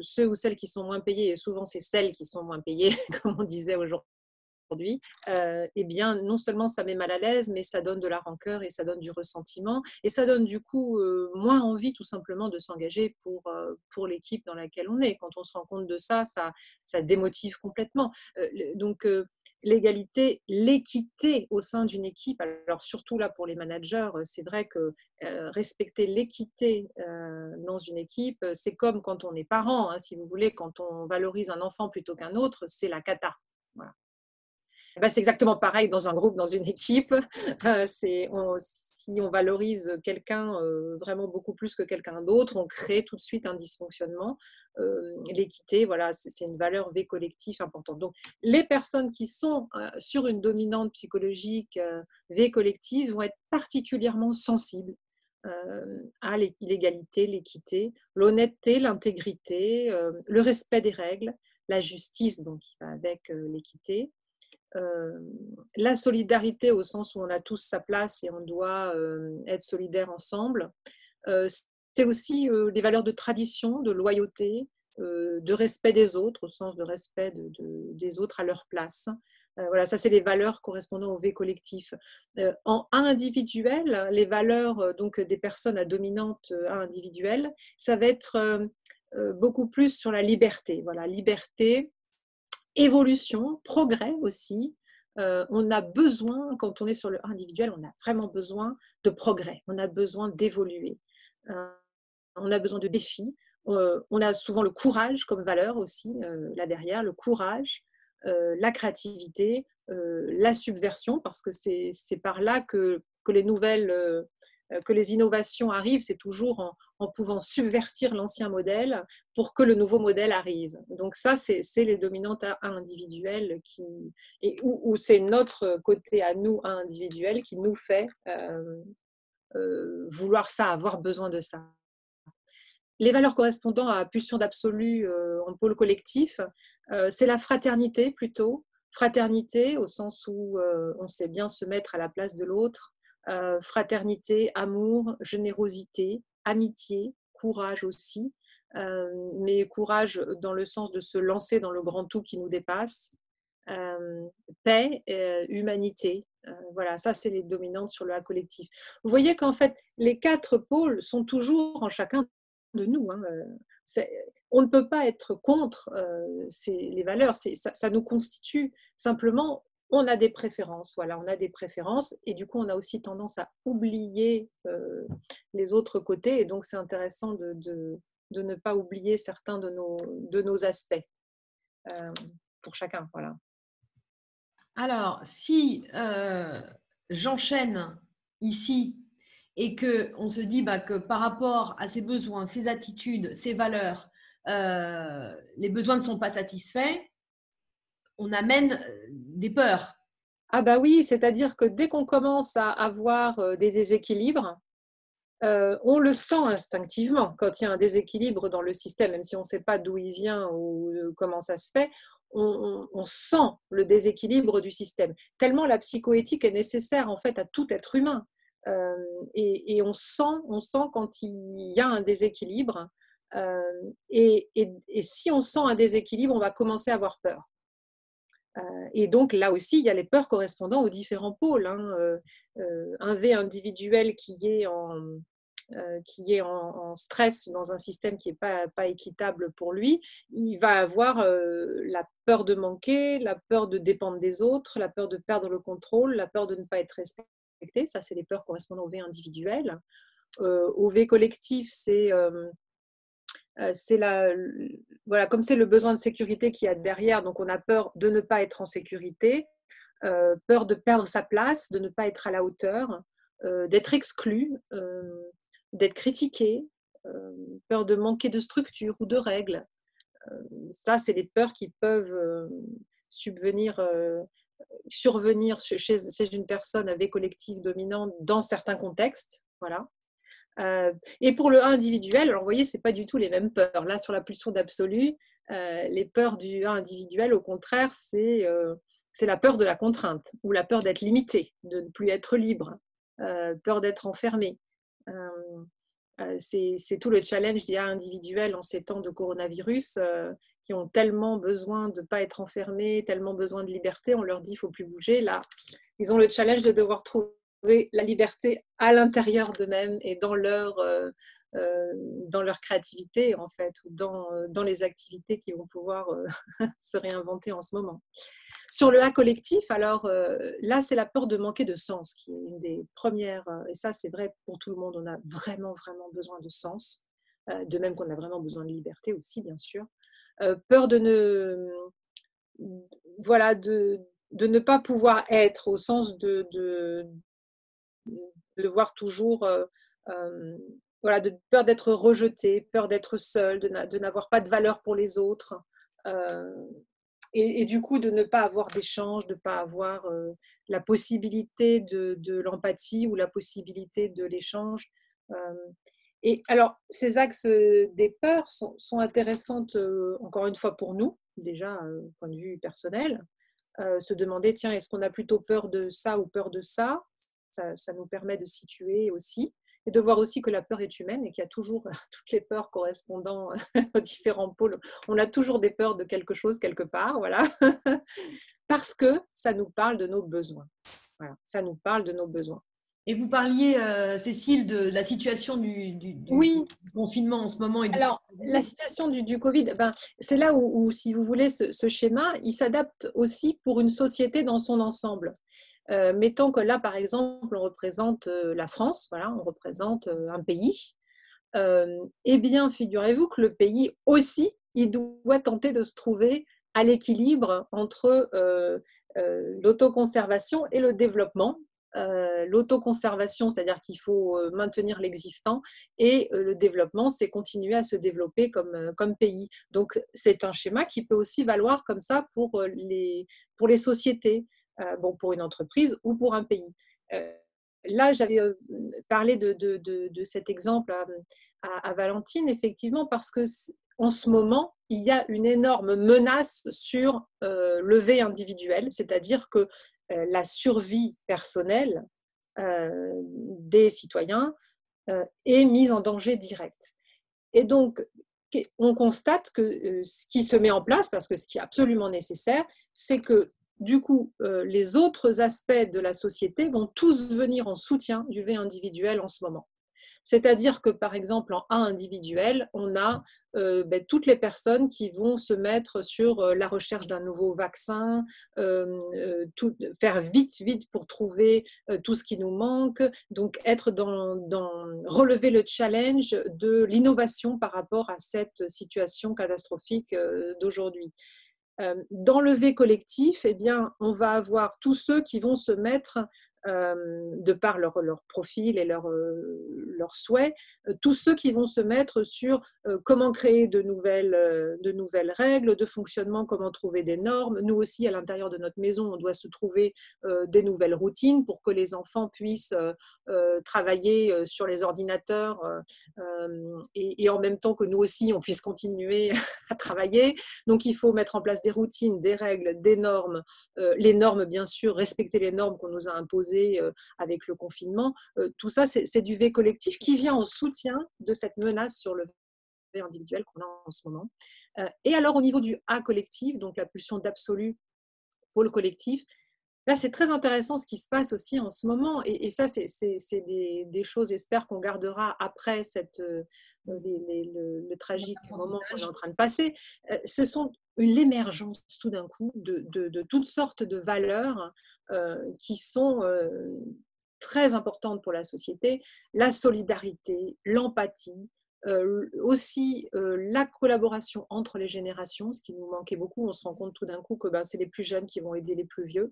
B: ceux ou celles qui sont moins payés, et souvent c'est celles qui sont moins payées, comme on disait aujourd'hui, eh bien, non seulement ça met mal à l'aise, mais ça donne de la rancœur et ça donne du ressentiment. Et ça donne du coup moins envie tout simplement de s'engager pour l'équipe dans laquelle on est. Quand on se rend compte de ça, ça démotive complètement. Donc, l'égalité, l'équité au sein d'une équipe, alors surtout là pour les managers, c'est vrai que respecter l'équité dans une équipe, c'est comme quand on est parent, hein, si vous voulez, quand on valorise un enfant plutôt qu'un autre, c'est la cata. Voilà. Ben, c'est exactement pareil dans un groupe, dans une équipe. Si on valorise quelqu'un vraiment beaucoup plus que quelqu'un d'autre, on crée tout de suite un dysfonctionnement. L'équité, voilà, c'est une valeur V collective importante. Donc, les personnes qui sont sur une dominante psychologique V collective vont être particulièrement sensibles à l'égalité, l'équité, l'honnêteté, l'intégrité, le respect des règles, la justice, donc qui va avec l'équité. la solidarité au sens où on a tous sa place et on doit être solidaires ensemble. C'est aussi des valeurs de tradition, de loyauté, de respect des autres, au sens de respect des autres à leur place. Voilà, ça c'est les valeurs correspondant au V collectif. En A individuel, les valeurs donc des personnes à dominante A individuelle, ça va être beaucoup plus sur la liberté. Voilà, liberté, évolution, progrès aussi. On a besoin, quand on est sur le A individuel, on a vraiment besoin de progrès, on a besoin d'évoluer. On a besoin de défis. On a souvent le courage comme valeur aussi, là derrière, le courage, la créativité, la subversion, parce que c'est par là que les nouvelles, que les innovations arrivent, c'est toujours en pouvant subvertir l'ancien modèle pour que le nouveau modèle arrive. Donc ça, c'est les dominantes à individuelles où c'est notre côté à nous, à individuel, qui nous fait vouloir ça, avoir besoin de ça. Les valeurs correspondant à pulsion d'absolu en pôle collectif, c'est la fraternité plutôt. Fraternité au sens où on sait bien se mettre à la place de l'autre. Fraternité, amour, générosité, amitié, courage aussi. Mais courage dans le sens de se lancer dans le grand tout qui nous dépasse. Paix, humanité. Voilà, ça c'est les dominantes sur le A collectif. Vous voyez qu'en fait, les 4 pôles sont toujours en chacun de nous. On ne peut pas être contre les valeurs, ça nous constitue. Simplement, on a des préférences. Voilà, on a des préférences et du coup, on a aussi tendance à oublier les autres côtés. Et donc, c'est intéressant de ne pas oublier certains de nos aspects pour chacun. Voilà.
A: Alors, si j'enchaîne ici et qu'on se dit que par rapport à ses besoins, ses attitudes, ses valeurs, les besoins ne sont pas satisfaits, on amène des peurs.
B: Ah bah oui, c'est-à-dire que dès qu'on commence à avoir des déséquilibres, on le sent instinctivement quand il y a un déséquilibre dans le système, même si on ne sait pas d'où il vient ou comment ça se fait, on sent le déséquilibre du système. Tellement la psychoéthique est nécessaire en fait à tout être humain. Et on sent quand il y a un déséquilibre. Et si on sent un déséquilibre, on va commencer à avoir peur. Et donc là aussi, il y a les peurs correspondant aux différents pôles. Un V individuel qui est en stress dans un système qui n'est pas équitable pour lui, il va avoir la peur de manquer, la peur de dépendre des autres, la peur de perdre le contrôle, la peur de ne pas être respecté. Ça, c'est les peurs correspondant au V individuel. Au V collectif, c'est voilà, comme c'est le besoin de sécurité qu'il y a derrière, donc on a peur de ne pas être en sécurité, peur de perdre sa place, de ne pas être à la hauteur, d'être exclu, d'être critiqué, peur de manquer de structure ou de règles. Ça, c'est des peurs qui peuvent survenir chez une personne avec collectif dominant dans certains contextes. Voilà. Et pour le A individuel, alors vous voyez, ce n'est pas du tout les mêmes peurs. Là, sur la pulsion d'absolu, les peurs du A individuel, au contraire, c'est la peur de la contrainte ou la peur d'être limité, de ne plus être libre, peur d'être enfermé. C'est tout le challenge des A individuels en ces temps de coronavirus qui ont tellement besoin de ne pas être enfermés, tellement besoin de liberté. On leur dit qu'il ne faut plus bouger. Là, ils ont le challenge de devoir trouver la liberté à l'intérieur d'eux-mêmes et dans leur créativité, en fait, ou dans les activités qui vont pouvoir se réinventer en ce moment. Sur le A collectif, alors là, c'est la peur de manquer de sens qui est une des premières, et ça, c'est vrai pour tout le monde, on a vraiment, vraiment besoin de sens, de même qu'on a vraiment besoin de liberté aussi, bien sûr. Peur de ne pas pouvoir être, au sens de voir toujours, voilà, de peur d'être rejeté, peur d'être seul, de n'avoir pas de valeur pour les autres, et du coup de ne pas avoir d'échange, de ne pas avoir la possibilité de l'empathie ou la possibilité de l'échange. Et alors, ces axes des peurs sont intéressantes, encore une fois, pour nous, déjà, point de vue personnel. se demander, tiens, est-ce qu'on a plutôt peur de ça ou peur de ça? Ça nous permet de situer aussi et de voir aussi que la peur est humaine et qu'il y a toujours toutes les peurs correspondant aux différents pôles. On a toujours des peurs de quelque chose quelque part, voilà, parce que ça nous parle de nos besoins. Voilà, ça nous parle de nos besoins.
A: Et vous parliez, Cécile, de la situation
B: Oui.
A: du confinement en ce moment.
B: Alors, la situation du Covid, c'est là où, si vous voulez, ce schéma, il s'adapte aussi pour une société dans son ensemble. Mettons que là, par exemple, on représente la France, voilà, on représente un pays. Eh bien, figurez-vous que le pays aussi, il doit tenter de se trouver à l'équilibre entre l'autoconservation et le développement. L'autoconservation, c'est-à-dire qu'il faut maintenir l'existant, et le développement, c'est continuer à se développer comme pays. Donc, c'est un schéma qui peut aussi valoir comme ça pour les sociétés, pour une entreprise ou pour un pays. Là, j'avais parlé de cet exemple à Valentine, effectivement, parce que en ce moment, il y a une énorme menace sur le V individuel, c'est-à-dire que la survie personnelle des citoyens est mise en danger direct. Et donc, on constate que ce qui se met en place, parce que ce qui est absolument nécessaire, c'est que du coup, les autres aspects de la société vont tous venir en soutien du V individuel en ce moment. C'est-à-dire que, par exemple, en A individuel, on a toutes les personnes qui vont se mettre sur la recherche d'un nouveau vaccin, faire vite pour trouver tout ce qui nous manque, donc être relever le challenge de l'innovation par rapport à cette situation catastrophique d'aujourd'hui. Dans le V collectif, eh bien, on va avoir tous ceux qui vont se mettre de par leur profil et leur souhait, tous ceux qui vont se mettre sur comment créer de nouvelles règles de fonctionnement, comment trouver des normes. Nous aussi, à l'intérieur de notre maison, on doit se trouver des nouvelles routines pour que les enfants puissent travailler sur les ordinateurs et en même temps que nous aussi, on puisse continuer à travailler. Donc, il faut mettre en place des routines, des règles, des normes. Les normes, bien sûr, respecter les normes qu'on nous a imposées avec le confinement. Tout ça, c'est du V collectif qui vient en soutien de cette menace sur le V individuel qu'on a en ce moment. Et alors, au niveau du A collectif, donc la pulsion d'absolu pour le collectif, là, c'est très intéressant ce qui se passe aussi en ce moment. Et ça, c'est des choses, j'espère, qu'on gardera après le tragique moment qu'on est en train de passer. Ce sont l'émergence tout d'un coup de toutes sortes de valeurs qui sont très importantes pour la société. La solidarité, l'empathie, aussi la collaboration entre les générations, ce qui nous manquait beaucoup. On se rend compte tout d'un coup que c'est les plus jeunes qui vont aider les plus vieux.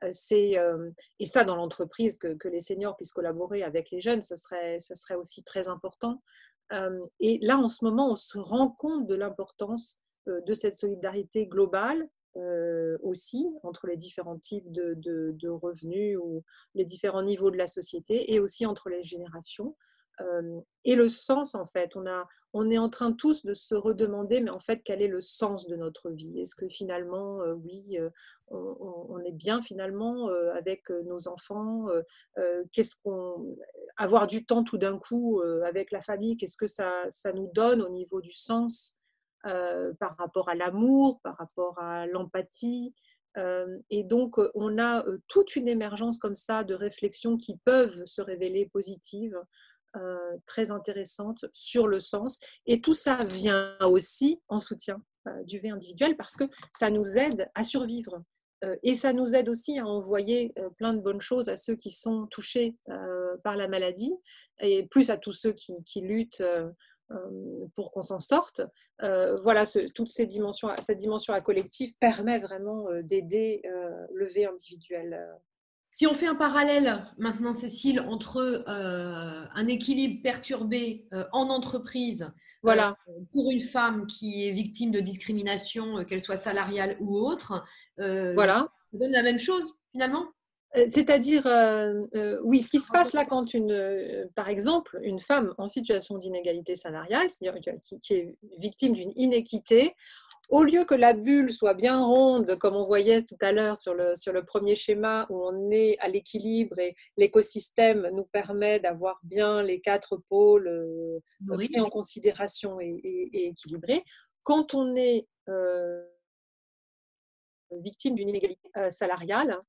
B: Et ça, dans l'entreprise, que les seniors puissent collaborer avec les jeunes, ça serait aussi très important. Et là, en ce moment, on se rend compte de l'importance de cette solidarité globale aussi entre les différents types de revenus ou les différents niveaux de la société, et aussi entre les générations. Et le sens, en fait, on est en train tous de se redemander, mais en fait, quel est le sens de notre vie? Est-ce que finalement, oui, on est bien finalement avec nos enfants? Avoir du temps tout d'un coup avec la famille, qu'est-ce que ça nous donne au niveau du sens par rapport à l'amour, par rapport à l'empathie? Et donc, on a toute une émergence comme ça de réflexions qui peuvent se révéler positives, très intéressantes sur le sens. Et tout ça vient aussi en soutien du V individuel parce que ça nous aide à survivre. Et ça nous aide aussi à envoyer plein de bonnes choses à ceux qui sont touchés par la maladie, et plus à tous ceux qui luttent pour qu'on s'en sorte. Voilà, toute cette dimension à collectif permet vraiment d'aider le V individuel.
A: Si on fait un parallèle maintenant, Cécile, entre un équilibre perturbé en entreprise
B: Voilà.
A: pour une femme qui est victime de discrimination, qu'elle soit salariale ou autre,
B: Voilà.
A: ça donne la même chose finalement?
B: C'est-à-dire, oui, ce qui se passe là quand par exemple, une femme en situation d'inégalité salariale, c'est-à-dire qui est victime d'une inéquité, au lieu que la bulle soit bien ronde, comme on voyait tout à l'heure sur le premier schéma, où on est à l'équilibre et l'écosystème nous permet d'avoir bien les 4 pôles pris en considération et équilibrés, quand on est victime d'une inégalité salariale,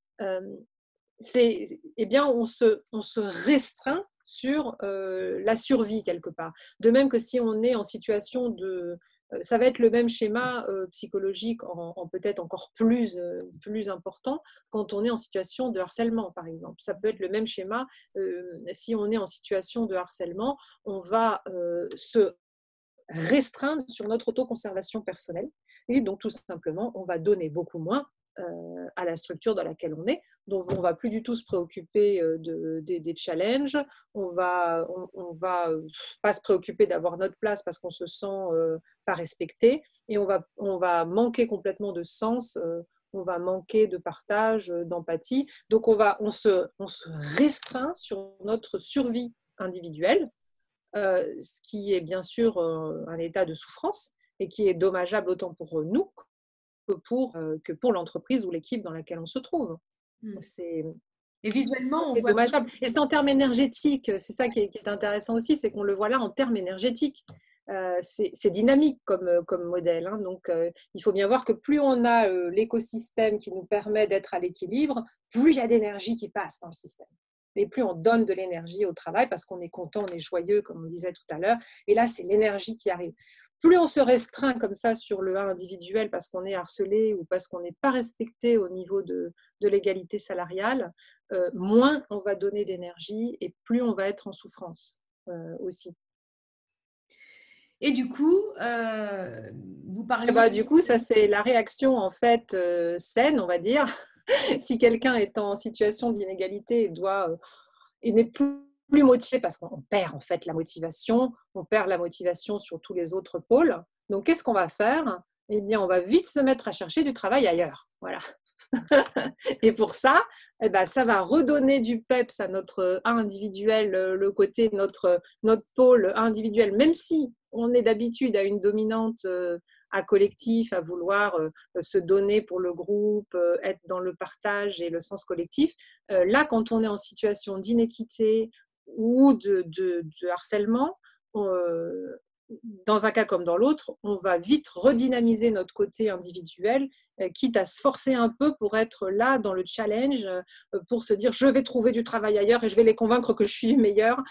B: eh bien, on se restreint sur la survie quelque part. De même que si on est en situation de... Ça va être le même schéma psychologique en peut-être encore plus important quand on est en situation de harcèlement, par exemple. Ça peut être le même schéma si on est en situation de harcèlement, on va se restreindre sur notre autoconservation personnelle. Et donc, tout simplement, on va donner beaucoup moins à la structure dans laquelle on est. Donc, on ne va plus du tout se préoccuper des challenges. On va pas se préoccuper d'avoir notre place parce qu'on se sent pas respecté. Et on va manquer complètement de sens. On va manquer de partage, d'empathie. Donc, on se restreint sur notre survie individuelle, ce qui est bien sûr un état de souffrance et qui est dommageable autant pour nous que pour l'entreprise ou l'équipe dans laquelle on se trouve.
A: Et visuellement, on voit
B: dommageable. Et c'est en termes énergétiques, c'est ça qui est intéressant aussi, c'est qu'on le voit là en termes énergétiques. C'est dynamique comme modèle. Hein. Donc, il faut bien voir que plus on a l'écosystème qui nous permet d'être à l'équilibre, plus il y a d'énergie qui passe dans le système. Et plus on donne de l'énergie au travail parce qu'on est content, on est joyeux, comme on disait tout à l'heure. Et là, c'est l'énergie qui arrive. Plus on se restreint comme ça sur le 1 individuel parce qu'on est harcelé ou parce qu'on n'est pas respecté au niveau de l'égalité salariale, moins on va donner d'énergie et plus on va être en souffrance aussi.
A: Et du coup, vous parliez…
B: Du coup, ça c'est la réaction en fait saine, on va dire. Si quelqu'un est en situation d'inégalité et n'est plus motivé parce qu'on perd en fait la motivation, on perd la motivation sur tous les autres pôles. Donc, qu'est-ce qu'on va faire? Eh bien, on va vite se mettre à chercher du travail ailleurs. Voilà. Et pour ça, eh ben, ça va redonner du peps à notre individuel, le côté notre pôle individuel, même si on est d'habitude à une dominante à collectif, à vouloir se donner pour le groupe, être dans le partage et le sens collectif. Là, quand on est en situation d'inéquité ou de harcèlement, dans un cas comme dans l'autre, on va vite redynamiser notre côté individuel, quitte à se forcer un peu pour être là dans le challenge, pour se dire je vais trouver du travail ailleurs et je vais les convaincre que je suis meilleure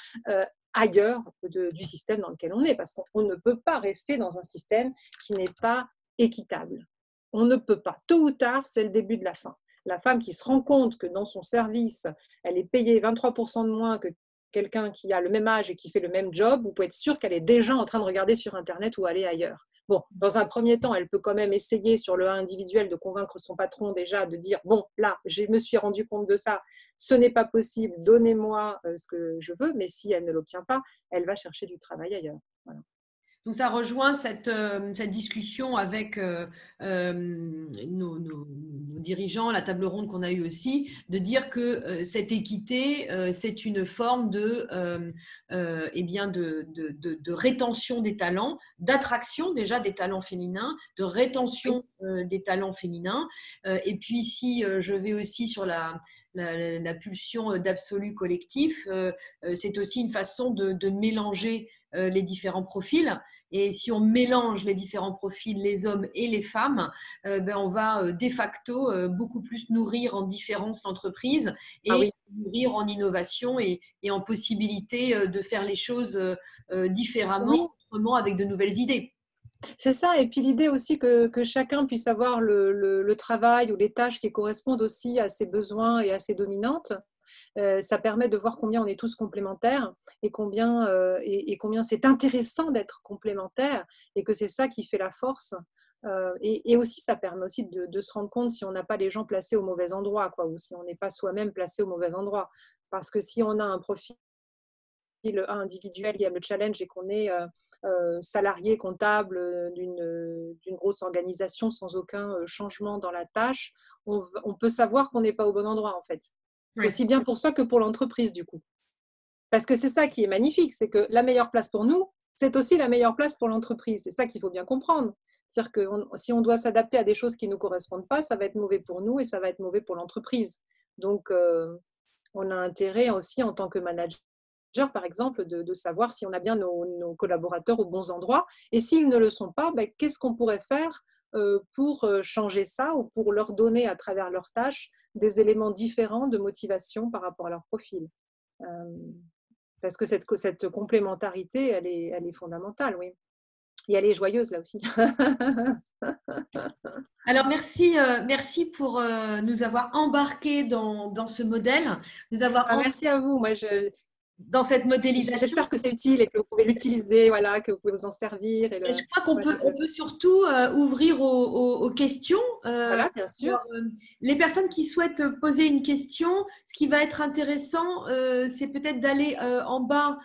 B: ailleurs du système dans lequel on est, parce qu'on ne peut pas rester dans un système qui n'est pas équitable. On ne peut pas. Tôt ou tard, c'est le début de la fin. La femme qui se rend compte que dans son service, elle est payée 23% de moins que quelqu'un qui a le même âge et qui fait le même job, vous pouvez être sûr qu'elle est déjà en train de regarder sur Internet ou aller ailleurs. Bon, dans un premier temps, elle peut quand même essayer sur le 1 individuel de convaincre son patron déjà, de dire, bon, là, je me suis rendu compte de ça, ce n'est pas possible, donnez-moi ce que je veux, mais si elle ne l'obtient pas, elle va chercher du travail ailleurs. Voilà.
A: Donc, ça rejoint cette discussion avec nos dirigeants, la table ronde qu'on a eue aussi, de dire que cette équité, c'est une forme eh bien de rétention des talents, d'attraction déjà des talents féminins, de rétention des talents féminins. Et puis, si je vais aussi sur la pulsion d'absolu collectif, c'est aussi une façon de mélanger les différents profils. Et si on mélange les différents profils, les hommes et les femmes, on va de facto beaucoup plus nourrir en différence l'entreprise et nourrir en innovation et en possibilité de faire les choses différemment, autrement, avec de nouvelles idées.
B: C'est ça, et puis l'idée aussi que chacun puisse avoir le travail ou les tâches qui correspondent aussi à ses besoins et à ses dominantes. Ça permet de voir combien on est tous complémentaires et combien c'est intéressant d'être complémentaires et que c'est ça qui fait la force. Et aussi, ça permet aussi de se rendre compte si on n'a pas les gens placés au mauvais endroit, quoi, ou si on n'est pas soi-même placé au mauvais endroit. Parce que si on a un profil individuel, il y a le challenge et qu'on est salarié comptable d'une grosse organisation sans aucun changement dans la tâche, on peut savoir qu'on n'est pas au bon endroit en fait. Oui. Aussi bien pour soi que pour l'entreprise du coup. Parce que c'est ça qui est magnifique, c'est que la meilleure place pour nous, c'est aussi la meilleure place pour l'entreprise. C'est ça qu'il faut bien comprendre. C'est-à-dire que si on doit s'adapter à des choses qui ne nous correspondent pas, ça va être mauvais pour nous et ça va être mauvais pour l'entreprise. Donc, on a intérêt aussi en tant que manager, par exemple, de savoir si on a bien nos collaborateurs aux bons endroits. Et s'ils ne le sont pas, ben, qu'est-ce qu'on pourrait faire pour changer ça ou pour leur donner à travers leurs tâches des éléments différents de motivation par rapport à leur profil. Parce que cette complémentarité, elle est fondamentale, oui. Et elle est joyeuse là aussi.
A: Alors, merci pour nous avoir embarqués dans ce modèle, nous avoir
B: Merci à vous. Moi,
A: dans cette modélisation.
B: j'espère que c'est utile et que vous pouvez l'utiliser, voilà, que vous pouvez vous en servir.
A: Et je crois qu'on peut surtout ouvrir aux questions.
B: Voilà, bien sûr.
A: Alors, les personnes qui souhaitent poser une question, ce qui va être intéressant, c'est peut-être d'aller en bas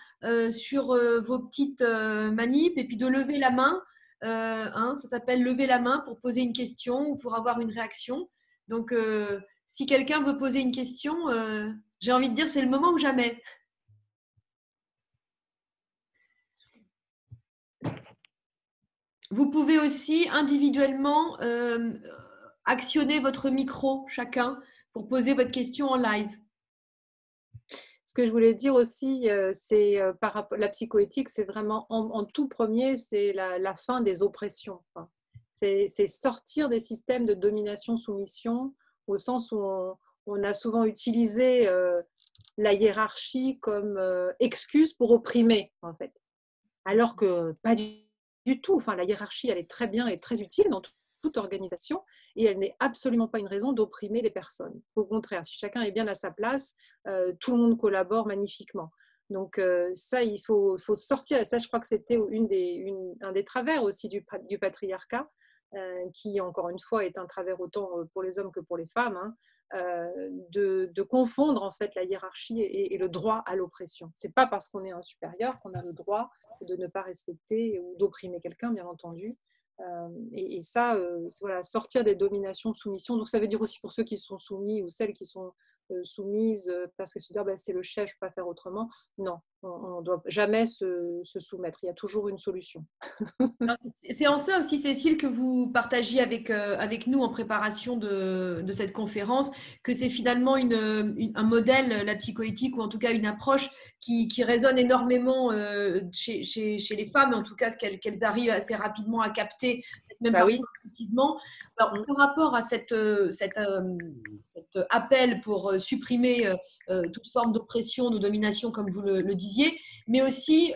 A: sur vos petites manips et puis de lever la main. Ça s'appelle lever la main pour poser une question ou pour avoir une réaction. Donc, si quelqu'un veut poser une question, j'ai envie de dire c'est le moment ou jamais. Vous pouvez aussi individuellement actionner votre micro chacun pour poser votre question en live.
B: Ce que je voulais dire aussi, c'est par rapport la psychoéthique, c'est vraiment en tout premier, c'est la fin des oppressions. Enfin, c'est sortir des systèmes de domination-soumission au sens où on a souvent utilisé la hiérarchie comme excuse pour opprimer, en fait. Alors que pas du tout. Enfin, la hiérarchie, elle est très bien et très utile dans toute organisation et elle n'est absolument pas une raison d'opprimer les personnes. Au contraire, si chacun est bien à sa place, tout le monde collabore magnifiquement. Donc ça, il faut sortir. Et ça, je crois que c'était un des travers aussi du patriarcat, qui, encore une fois, est un travers autant pour les hommes que pour les femmes, hein, de confondre en fait la hiérarchie et le droit à l'oppression. C'est pas parce qu'on est un supérieur qu'on a le droit de ne pas respecter ou d'opprimer quelqu'un, bien entendu. Et ça, voilà, sortir des dominations, soumissions. Donc ça veut dire aussi pour ceux qui sont soumis ou celles qui sont soumises parce qu'elles se disent c'est le chef, je ne peux pas faire autrement. Non, on ne doit jamais se soumettre. Il y a toujours une solution.
A: C'est en ça aussi, Cécile, que vous partagiez avec nous en préparation de cette conférence, que c'est finalement un modèle, la psychoéthique, ou en tout cas une approche qui résonne énormément chez les femmes, en tout cas qu'elles arrivent assez rapidement à capter, peut-être même parfois intuitivement. Alors, par rapport à cet appel pour supprimer toute forme d'oppression, de domination, comme vous le disiez, mais aussi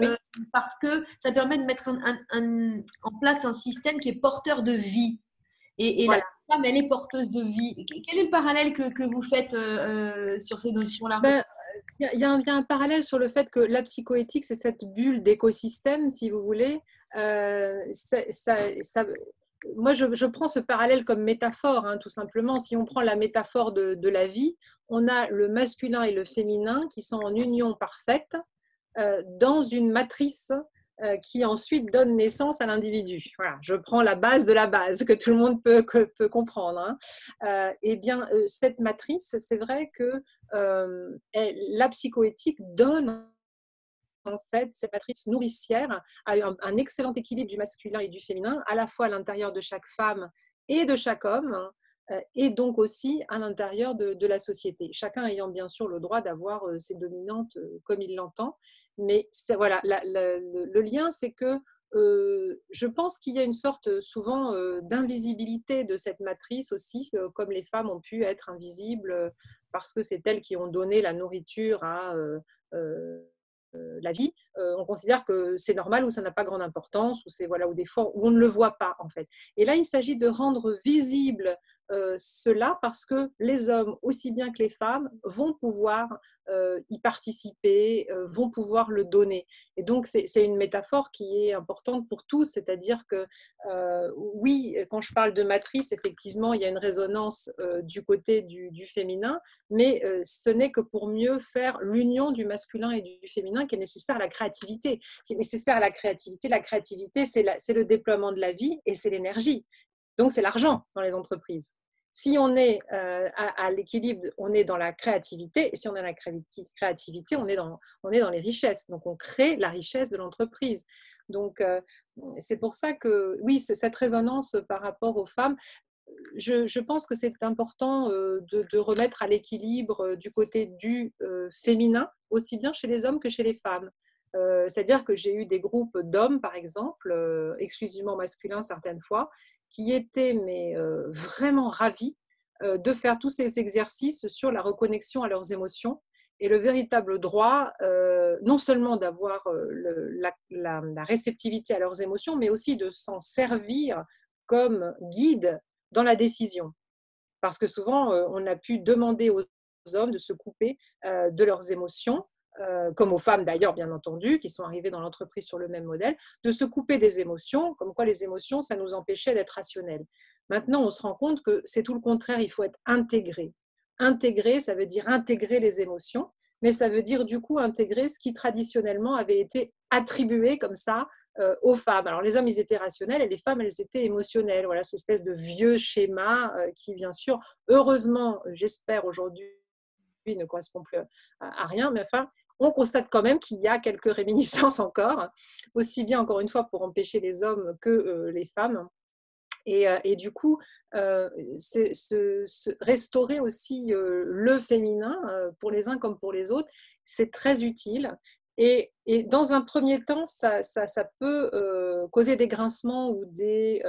A: parce que ça permet de mettre en place un système qui est porteur de vie. Et voilà. La femme, elle est porteuse de vie. Quel est le parallèle que vous faites sur ces notions-là?
B: Il y a un parallèle sur le fait que la psychoéthique, c'est cette bulle d'écosystème, si vous voulez. Moi, je prends ce parallèle comme métaphore, hein, tout simplement. Si on prend la métaphore de la vie, on a le masculin et le féminin qui sont en union parfaite dans une matrice qui ensuite donne naissance à l'individu. Voilà, je prends la base de la base que tout le monde peut comprendre. Hein. Eh bien, cette matrice, c'est vrai que la psychoéthique donne en fait cette matrice nourricière a un excellent équilibre du masculin et du féminin, à la fois à l'intérieur de chaque femme et de chaque homme, et donc aussi à l'intérieur de la société. Chacun ayant bien sûr le droit d'avoir ses dominantes comme il l'entend. Mais voilà, le lien, c'est que je pense qu'il y a une sorte souvent d'invisibilité de cette matrice aussi, comme les femmes ont pu être invisibles parce que c'est elles qui ont donné la nourriture à la vie. On considère que c'est normal ou ça n'a pas grande importance, ou c'est voilà, ou des fois où on ne le voit pas en fait. Et là, il s'agit de rendre visible cela parce que les hommes, aussi bien que les femmes, vont pouvoir y participer, vont pouvoir le donner. Et donc, c'est une métaphore qui est importante pour tous, c'est-à-dire que oui, quand je parle de matrice, effectivement, il y a une résonance du côté du féminin, mais ce n'est que pour mieux faire l'union du masculin et du féminin qui est nécessaire à la créativité. Qui est nécessaire à la créativité, c'est le déploiement de la vie et c'est l'énergie. Donc, c'est l'argent dans les entreprises. Si on est à l'équilibre, on est dans la créativité. Et si on est dans la créativité, on est dans les richesses. Donc, on crée la richesse de l'entreprise. Donc, c'est pour ça que, oui, cette résonance par rapport aux femmes, je pense que c'est important de remettre à l'équilibre du côté du féminin, aussi bien chez les hommes que chez les femmes. C'est-à-dire que j'ai eu des groupes d'hommes, par exemple, exclusivement masculins certaines fois, qui étaient vraiment ravis de faire tous ces exercices sur la reconnexion à leurs émotions et le véritable droit, non seulement d'avoir la réceptivité à leurs émotions, mais aussi de s'en servir comme guide dans la décision. Parce que souvent, on a pu demander aux hommes de se couper de leurs émotions, comme aux femmes d'ailleurs, bien entendu, qui sont arrivées dans l'entreprise sur le même modèle, de se couper des émotions, comme quoi les émotions, ça nous empêchait d'être rationnels. Maintenant, on se rend compte que c'est tout le contraire, il faut être intégré. Intégrer, ça veut dire intégrer les émotions, mais ça veut dire du coup intégrer ce qui traditionnellement avait été attribué comme ça aux femmes. Alors les hommes, ils étaient rationnels et les femmes, elles étaient émotionnelles. Voilà, cette espèce de vieux schéma qui, bien sûr, heureusement, j'espère aujourd'hui, ne correspond plus à rien, mais enfin, on constate quand même qu'il y a quelques réminiscences encore, aussi bien, encore une fois, pour empêcher les hommes que les femmes. Et du coup, restaurer aussi le féminin, pour les uns comme pour les autres, c'est très utile. Et dans un premier temps, ça peut causer des grincements ou des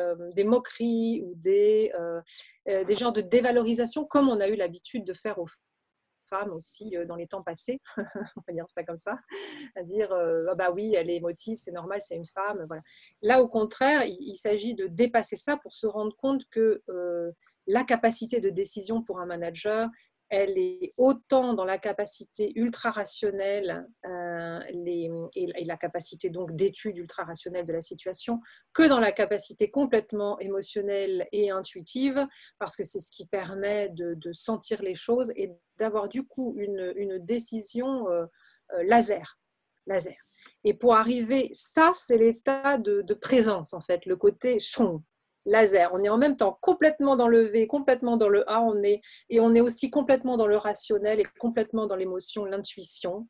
B: moqueries ou des genres de dévalorisation, comme on a eu l'habitude de faire aux femmes aussi dans les temps passés, on va dire ça comme ça, à dire ah bah oui, elle est émotive, c'est normal, c'est une femme. Voilà. Là, au contraire, il s'agit de dépasser ça pour se rendre compte que la capacité de décision pour un manager, elle est autant dans la capacité ultra-rationnelle et la capacité donc d'étude ultra-rationnelle de la situation que dans la capacité complètement émotionnelle et intuitive, parce que c'est ce qui permet de sentir les choses et d'avoir du coup une décision laser. Et pour arriver, ça c'est l'état de présence en fait, le côté chong, laser. On est en même temps complètement dans le V, complètement dans le A, on est aussi complètement dans le rationnel et complètement dans l'émotion, l'intuition.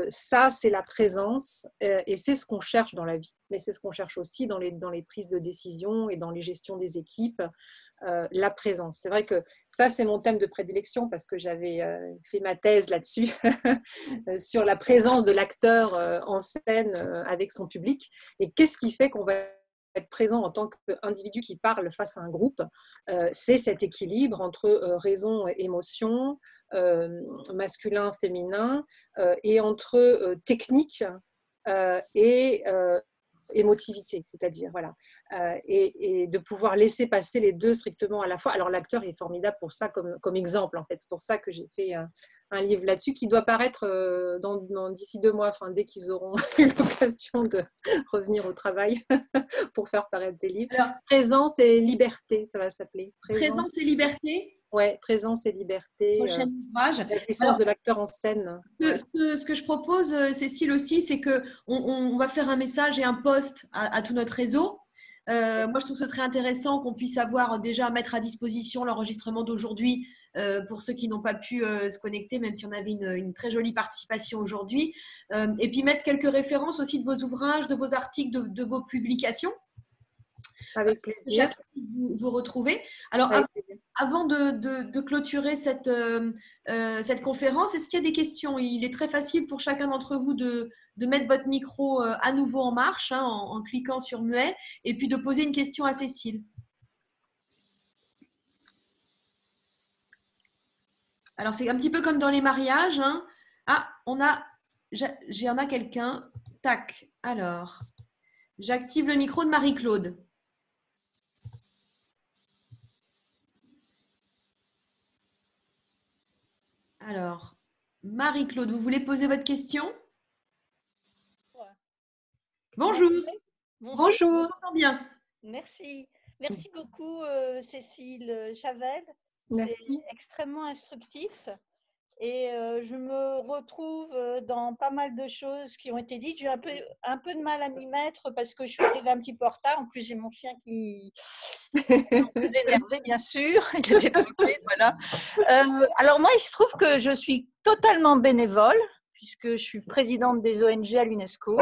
B: Ça, c'est la présence et c'est ce qu'on cherche dans la vie. Mais c'est ce qu'on cherche aussi dans les prises de décision et dans les gestions des équipes, la présence. C'est vrai que ça, c'est mon thème de prédilection parce que j'avais fait ma thèse là-dessus, sur la présence de l'acteur en scène avec son public. Et qu'est-ce qui fait qu'on va être présent en tant qu'individu qui parle face à un groupe, c'est cet équilibre entre raison et émotion, masculin, féminin, et entre technique et émotivité, c'est-à-dire voilà, et de pouvoir laisser passer les deux strictement à la fois. Alors l'acteur est formidable pour ça comme exemple en fait. C'est pour ça que j'ai fait un livre là-dessus qui doit paraître d'ici 2 mois, enfin dès qu'ils auront eu l'occasion de revenir au travail pour faire paraître des livres. Alors, présence et liberté, ça va s'appeler.
A: Présence et liberté.
B: Ouais, présence et liberté.
A: Prochain ouvrage.
B: La puissance de l'acteur en scène.
A: Ce que je propose, Cécile aussi, c'est qu'on va faire un message et un post à tout notre réseau. Moi, je trouve que ce serait intéressant qu'on puisse avoir déjà mettre à disposition l'enregistrement d'aujourd'hui pour ceux qui n'ont pas pu se connecter, même si on avait une très jolie participation aujourd'hui. Et puis mettre quelques références aussi de vos ouvrages, de vos articles, de vos publications.
B: Avec plaisir.
A: Vous retrouvez. Alors, avant de clôturer cette conférence, est-ce qu'il y a des questions? Il est très facile pour chacun d'entre vous de mettre votre micro à nouveau en marche, hein, en cliquant sur muet, et puis de poser une question à Cécile. Alors, c'est un petit peu comme dans les mariages. Hein. Ah, j'en ai quelqu'un. Tac. Alors, j'active le micro de Marie-Claude. Alors, Marie-Claude, vous voulez poser votre question? Bonjour.
C: Bonjour.
A: Bien.
C: Merci. Merci beaucoup, Cécile Chavel.
B: C'est
C: extrêmement instructif. Et je me retrouve dans pas mal de choses qui ont été dites. J'ai un peu de mal à m'y mettre parce que je suis arrivée un petit peu en retard. En plus, j'ai mon chien qui est très énervé, bien sûr. Il était bloqué, voilà. Alors moi, il se trouve que je suis totalement bénévole puisque je suis présidente des ONG à l'UNESCO.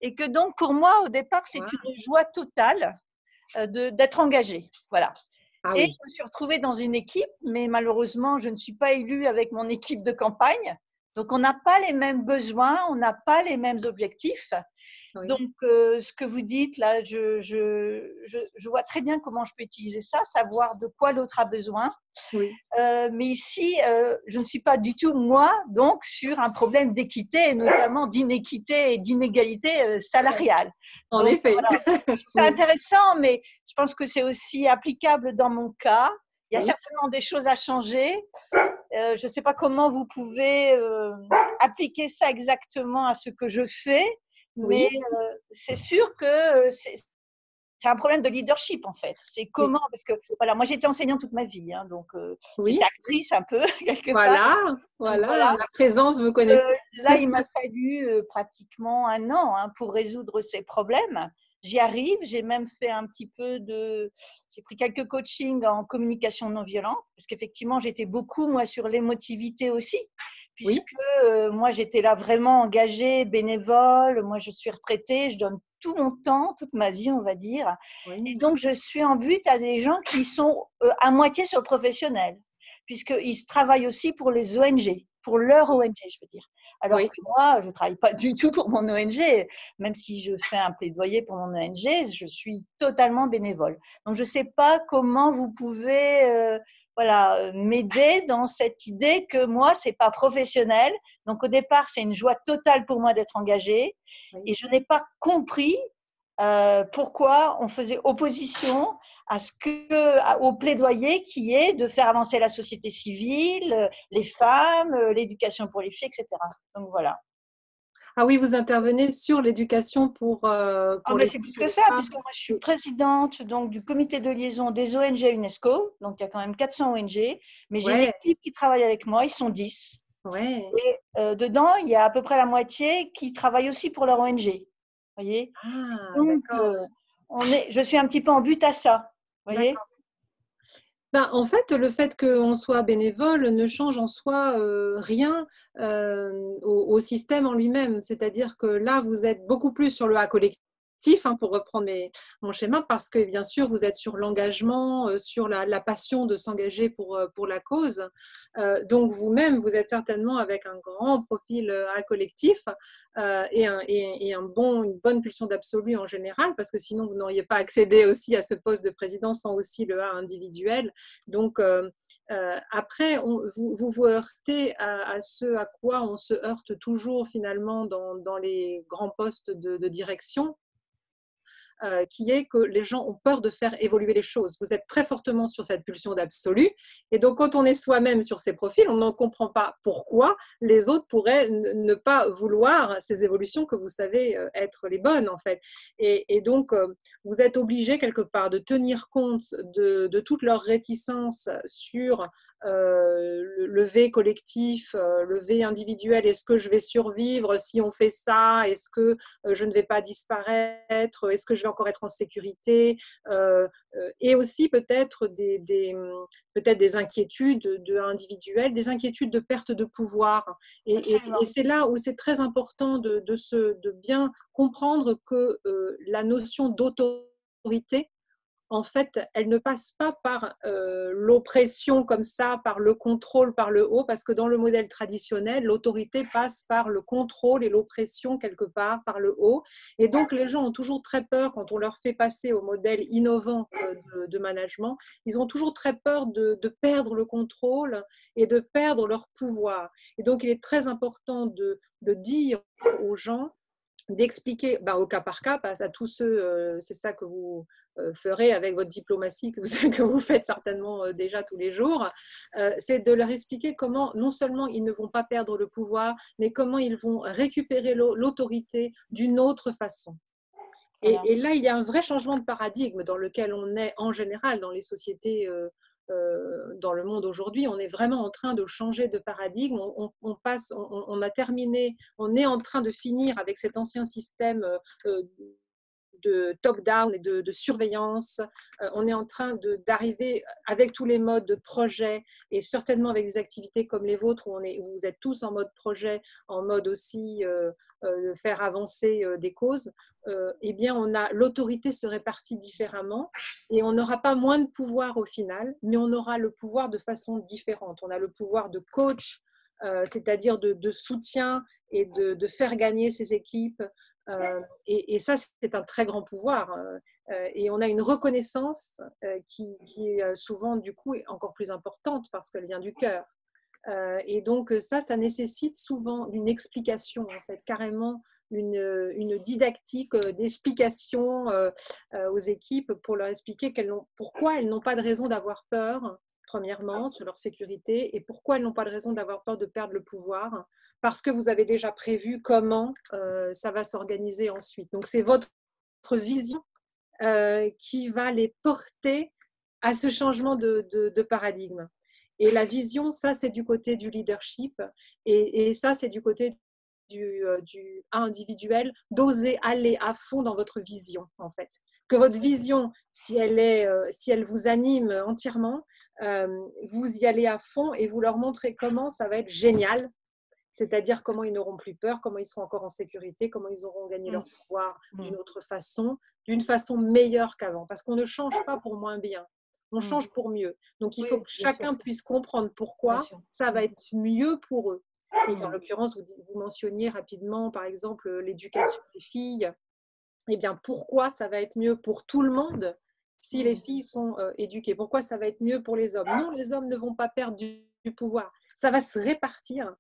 C: Et que donc, pour moi, au départ, c'est une joie totale d'être engagée. Voilà.
B: Ah
C: et
B: oui.
C: je me suis retrouvée dans une équipe, mais malheureusement, je ne suis pas élue avec mon équipe de campagne. Donc, on n'a pas les mêmes besoins, on n'a pas les mêmes objectifs.
B: Oui.
C: Donc, ce que vous dites là, je vois très bien comment je peux utiliser ça, savoir de quoi l'autre a besoin.
B: Oui.
C: Mais ici, je ne suis pas du tout, moi, donc, sur un problème d'équité, et notamment d'inéquité et d'inégalité salariale.
B: En
C: Donc,
B: effet.
C: voilà, je trouve ça intéressant, mais je pense que c'est aussi applicable dans mon cas. Il y a certainement des choses à changer. Je ne sais pas comment vous pouvez appliquer ça exactement à ce que je fais, mais c'est sûr que c'est un problème de leadership en fait. C'est comment, parce que voilà, moi j'ai été enseignante toute ma vie, hein, donc j'étais actrice un peu quelque part.
B: Voilà, la présence, vous connaissez.
C: Là, il m'a fallu pratiquement 1 an pour résoudre ces problèmes. J'y arrive, j'ai même fait un petit peu j'ai pris quelques coachings en communication non violente, parce qu'effectivement, j'étais beaucoup, moi, sur l'émotivité aussi, puisque moi, j'étais là vraiment engagée, bénévole, moi, je suis retraitée, je donne tout mon temps, toute ma vie, on va dire. Et donc, je suis en but à des gens qui sont à moitié sur le professionnel, puisqu'ils travaillent aussi pour les ONG, pour leur ONG, je veux dire. Alors que moi, je ne travaille pas du tout pour mon ONG. Même si je fais un plaidoyer pour mon ONG, je suis totalement bénévole. Donc, je ne sais pas comment vous pouvez m'aider dans cette idée que moi, ce n'est pas professionnel. Donc, au départ, c'est une joie totale pour moi d'être engagée. Et je n'ai pas compris pourquoi on faisait opposition au plaidoyer qui est de faire avancer la société civile, les femmes, l'éducation pour les filles, etc. Donc voilà.
B: Ah oui, vous intervenez sur l'éducation pour les
C: c'est plus que ça, puisque moi je suis présidente donc, du comité de liaison des ONG UNESCO, donc il y a quand même 400 ONG, mais j'ai une équipe qui travaille avec moi, ils sont 10. Et dedans, il y a à peu près la moitié qui travaillent aussi pour leur ONG. Voyez. Donc, je suis un petit peu en but à ça. Voyez.
B: En fait, le fait qu'on soit bénévole ne change en soi rien au système en lui-même. C'est-à-dire que là, vous êtes beaucoup plus sur le A collectif, pour reprendre mon schéma, parce que bien sûr, vous êtes sur l'engagement, sur la passion de s'engager pour la cause. Donc, vous-même, vous êtes certainement avec un grand profil A collectif et une bonne pulsion d'absolu en général, parce que sinon, vous n'auriez pas accédé aussi à ce poste de président sans aussi le A individuel. Donc, après, vous heurtez à ce à quoi on se heurte toujours finalement dans les grands postes de direction, qui est que les gens ont peur de faire évoluer les choses. Vous êtes très fortement sur cette pulsion d'absolu. Et donc, quand on est soi-même sur ces profils, on n'en comprend pas pourquoi les autres pourraient ne pas vouloir ces évolutions que vous savez être les bonnes, en fait. Et donc, vous êtes obligé quelque part de tenir compte de toutes leurs réticences sur le V collectif, le V individuel. Est-ce que je vais survivre si on fait ça? Est-ce que je ne vais pas disparaître? Est-ce que je vais encore être en sécurité? Et aussi peut-être des inquiétudes individuelles, des inquiétudes de perte de pouvoir. Et c'est là où c'est très important de bien comprendre que la notion d'autorité, en fait, elle ne passe pas par l'oppression comme ça, par le contrôle par le haut, parce que dans le modèle traditionnel, l'autorité passe par le contrôle et l'oppression quelque part par le haut. Et donc, les gens ont toujours très peur, quand on leur fait passer au modèle innovant de management, ils ont toujours très peur de perdre le contrôle et de perdre leur pouvoir. Et donc, il est très important de dire aux gens, d'expliquer au cas par cas, à tous ceux, c'est ça que vous ferez avec votre diplomatie que vous faites certainement déjà tous les jours, c'est de leur expliquer comment non seulement ils ne vont pas perdre le pouvoir, mais comment ils vont récupérer l'autorité d'une autre façon. Et là, il y a un vrai changement de paradigme dans lequel on est en général dans les sociétés dans le monde aujourd'hui. On est vraiment en train de changer de paradigme. On a terminé, on est en train de finir avec cet ancien système de top-down et de surveillance. On est en train d'arriver avec tous les modes de projet et certainement avec des activités comme les vôtres où vous êtes tous en mode projet, en mode aussi de faire avancer des causes. Eh bien, l'autorité se répartit différemment et on n'aura pas moins de pouvoir au final, mais on aura le pouvoir de façon différente. On a le pouvoir de coach, c'est-à-dire de soutien et de faire gagner ses équipes. Et ça, c'est un très grand pouvoir. Et on a une reconnaissance qui est souvent, du coup, encore plus importante parce qu'elle vient du cœur. Et donc, ça nécessite souvent une explication, en fait, carrément une didactique d'explication aux équipes pour leur expliquer pourquoi elles n'ont pas de raison d'avoir peur, premièrement, sur leur sécurité, et pourquoi elles n'ont pas de raison d'avoir peur de perdre le pouvoir, parce que vous avez déjà prévu comment ça va s'organiser ensuite. Donc, c'est votre vision qui va les porter à ce changement de paradigme. Et la vision, ça, c'est du côté du leadership, et ça, c'est du côté du individuel, d'oser aller à fond dans votre vision, en fait. Que votre vision, si elle vous anime entièrement, vous y allez à fond et vous leur montrez comment ça va être génial, c'est-à-dire comment ils n'auront plus peur, comment ils seront encore en sécurité, comment ils auront gagné leur pouvoir d'une autre façon, d'une façon meilleure qu'avant. Parce qu'on ne change pas pour moins bien, on change pour mieux. Donc, il faut que chacun puisse comprendre pourquoi ça va être mieux pour eux. Et en l'occurrence, vous mentionniez rapidement, par exemple, l'éducation des filles. Eh bien, pourquoi ça va être mieux pour tout le monde si les filles sont éduquées? Pourquoi ça va être mieux pour les hommes? Non, les hommes ne vont pas perdre du pouvoir. Ça va se répartir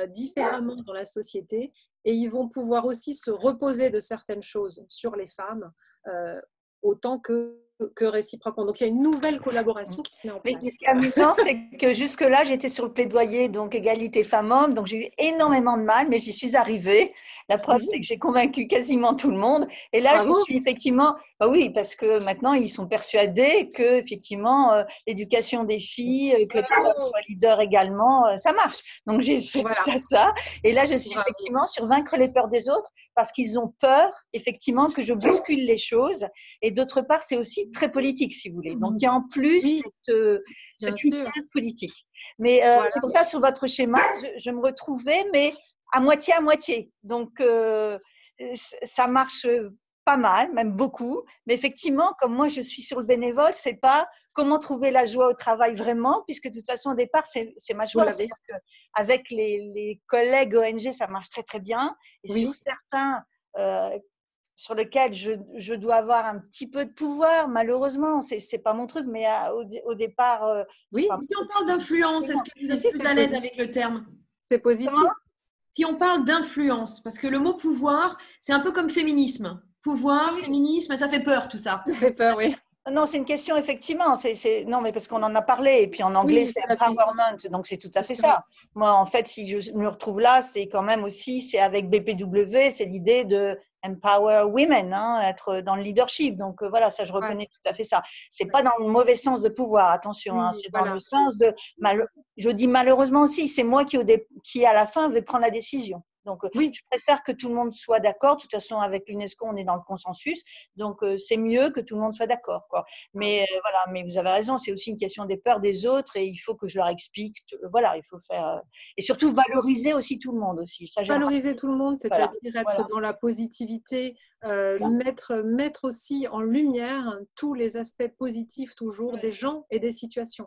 B: différemment dans la société et ils vont pouvoir aussi se reposer de certaines choses sur les femmes autant que réciproquement. Donc, il y a une nouvelle collaboration qui se met en place.
C: Mais ce qui est amusant, c'est que jusque-là, j'étais sur le plaidoyer, donc égalité femmes-hommes, donc j'ai eu énormément de mal, mais j'y suis arrivée. La preuve, c'est que j'ai convaincu quasiment tout le monde. Et là, je suis effectivement, bah oui, parce que maintenant, ils sont persuadés que, effectivement, l'éducation des filles, que les femmes soient leaders également, ça marche. Donc, j'ai fait ça. Et là, je suis effectivement sur vaincre les peurs des autres, parce qu'ils ont peur, effectivement, que je bouscule les choses. Et d'autre part, c'est aussi très politique, si vous voulez. Donc, il y a en plus ce critère politique. Mais c'est pour ça, sur votre schéma, je me retrouvais, mais à moitié. Donc, ça marche pas mal, même beaucoup. Mais effectivement, comme moi, je suis sur le bénévole, c'est pas comment trouver la joie au travail vraiment, puisque de toute façon, au départ, c'est ma joie. C'est-à-dire qu'avec les collègues ONG, ça marche très, très bien. Et sur certains sur lequel je dois avoir un petit peu de pouvoir, malheureusement, c'est pas mon truc, mais au départ…
A: si on parle d'influence, est-ce que vous êtes plus à l'aise avec le terme?
B: C'est positif.
A: Si on parle d'influence, parce que le mot pouvoir, c'est un peu comme féminisme. Pouvoir, féminisme, ça fait peur tout ça.
B: Ça fait peur, oui.
C: Non, c'est une question, effectivement. Non, mais parce qu'on en a parlé. Et puis en anglais, c'est empowerment. Donc, c'est tout à fait ça. Moi, en fait, si je me retrouve là, c'est quand même aussi, c'est avec BPW, c'est l'idée de empower women, être dans le leadership. Donc, voilà, ça, je reconnais tout à fait ça. C'est pas dans le mauvais sens de pouvoir, attention. C'est dans le sens de… Je dis malheureusement aussi, c'est moi qui, à la fin, vais prendre la décision. Donc, je préfère que tout le monde soit d'accord. De toute façon, avec l'UNESCO, on est dans le consensus. Donc, c'est mieux que tout le monde soit d'accord, quoi. Mais voilà, mais vous avez raison, c'est aussi une question des peurs des autres et il faut que je leur explique. Voilà, il faut faire… Et surtout, valoriser aussi tout le monde aussi. Ça,
B: valoriser tout le monde, c'est-à-dire être dans la positivité, mettre aussi en lumière tous les aspects positifs toujours des gens et des situations.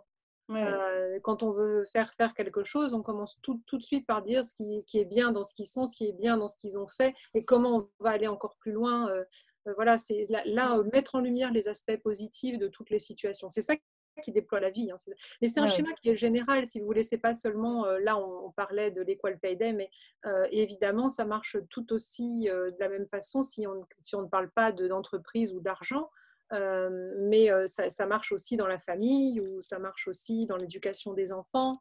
B: Quand on veut faire quelque chose, on commence tout de suite par dire ce qui est bien dans ce qu'ils sont, ce qui est bien dans ce qu'ils ont fait et comment on va aller encore plus loin. Voilà, c'est là mettre en lumière les aspects positifs de toutes les situations. C'est ça qui déploie la vie. Mais c'est un schéma qui est général, si vous voulez. C'est pas seulement, là on parlait de l'Equal Pay Day, mais évidemment ça marche tout aussi de la même façon si on ne parle pas d'entreprise ou d'argent. Mais ça marche aussi dans la famille ou ça marche aussi dans l'éducation des enfants.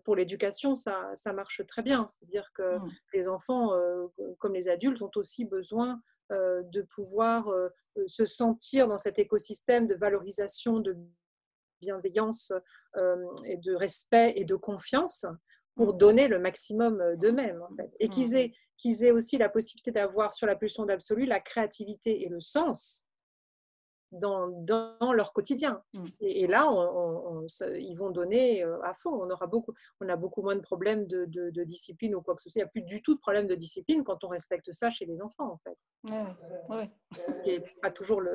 B: Pour l'éducation, ça marche très bien. C'est-à-dire que les enfants, comme les adultes, ont aussi besoin de pouvoir se sentir dans cet écosystème de valorisation, de bienveillance et de respect et de confiance pour donner le maximum d'eux-mêmes, en fait. Et qu'ils qu'ils aient aussi la possibilité d'avoir sur la pulsion d'absolu la créativité et le sens dans leur quotidien. Et là, ils vont donner à fond. On a beaucoup moins de problèmes de discipline ou quoi que ce soit. Il n'y a plus du tout de problème de discipline quand on respecte ça chez les enfants, en fait.
C: Ouais.
B: Ce qui n'est pas toujours le...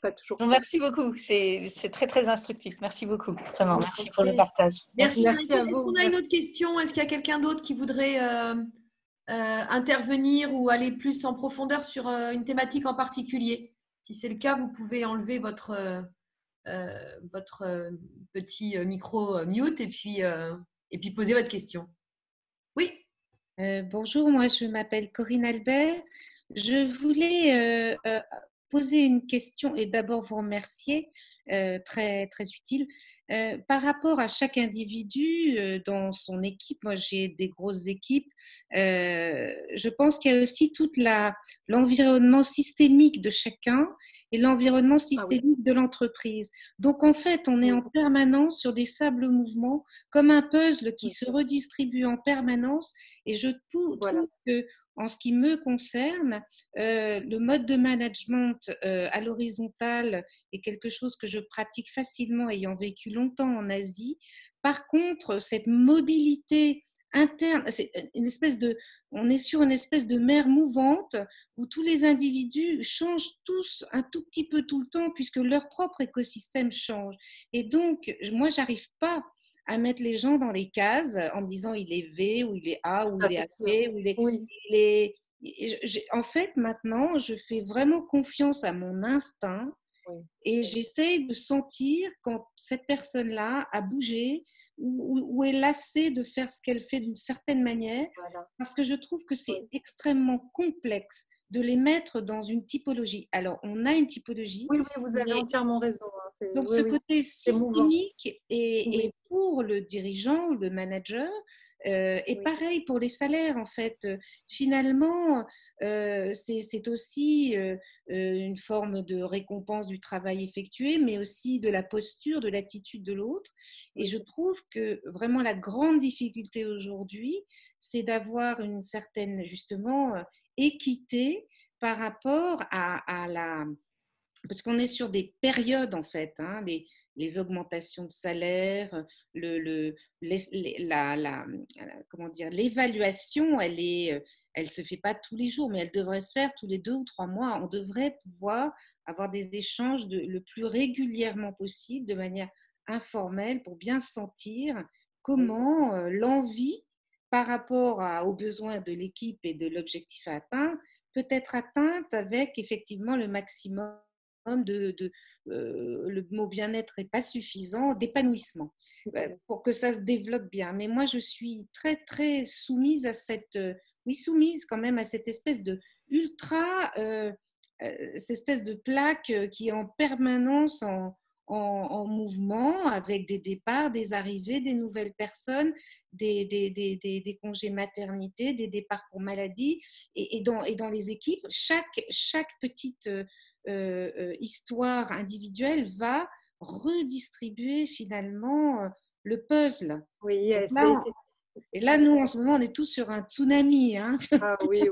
B: pas toujours.
C: Merci beaucoup. C'est très, très instructif. Merci beaucoup. Vraiment, merci pour le partage.
A: Merci
B: à vous.
A: Est-ce qu'on a une autre question? Est-ce qu'il y a quelqu'un d'autre qui voudrait intervenir ou aller plus en profondeur sur une thématique en particulier? Si c'est le cas, vous pouvez enlever votre petit micro mute et puis poser votre question. Oui.
D: Bonjour, moi je m'appelle Corinne Albert. Je voulais poser une question et d'abord vous remercier, très, très utile. Par rapport à chaque individu dans son équipe, moi j'ai des grosses équipes, je pense qu'il y a aussi tout l'environnement systémique de chacun et l'environnement systémique de l'entreprise. Donc en fait, on est en permanence sur des sables mouvements, comme un puzzle qui se redistribue en permanence. Et je trouve que, en ce qui me concerne, le mode de management à l'horizontale est quelque chose que je pratique facilement, ayant vécu longtemps en Asie. Par contre, cette mobilité interne, c'est on est sur une espèce de mer mouvante où tous les individus changent tous un tout petit peu tout le temps puisque leur propre écosystème change. Et donc, moi, j'arrive pas à mettre les gens dans les cases en me disant il est V ou il est A ou il est AP ou il est... En fait, maintenant, je fais vraiment confiance à mon instinct et j'essaie de sentir quand cette personne-là a bougé ou est lassée de faire ce qu'elle fait d'une certaine manière, parce que je trouve que c'est extrêmement complexe de les mettre dans une typologie. Alors, on a une typologie.
B: Oui, vous avez entièrement raison.
D: Donc, ce côté systémique et pour le dirigeant ou le manager, et pareil pour les salaires, en fait. Finalement, c'est aussi une forme de récompense du travail effectué, mais aussi de la posture, de l'attitude de l'autre. Et je trouve que vraiment la grande difficulté aujourd'hui, c'est d'avoir une certaine, justement, équité par rapport à la... Parce qu'on est sur des périodes, en fait, hein, les augmentations de salaire, comment dire, l'évaluation, elle se fait pas tous les jours, mais elle devrait se faire tous les 2 ou 3 mois. On devrait pouvoir avoir des échanges le plus régulièrement possible, de manière informelle, pour bien sentir comment l'envie par rapport aux besoins de l'équipe et de l'objectif à atteindre peut être atteinte avec effectivement le maximum le mot bien-être n'est pas suffisant, d'épanouissement, pour que ça se développe bien. Mais moi, je suis très, très soumise à soumise quand même à cette espèce de cette espèce de plaque qui est en permanence en mouvement, avec des départs, des arrivées, des nouvelles personnes, des congés maternité, des départs pour maladie. Et dans les équipes, chaque petite histoire individuelle va redistribuer finalement le puzzle.
B: Oui,
D: et là, nous, en ce moment, on est tous sur un tsunami. Hein.
B: Ah oui.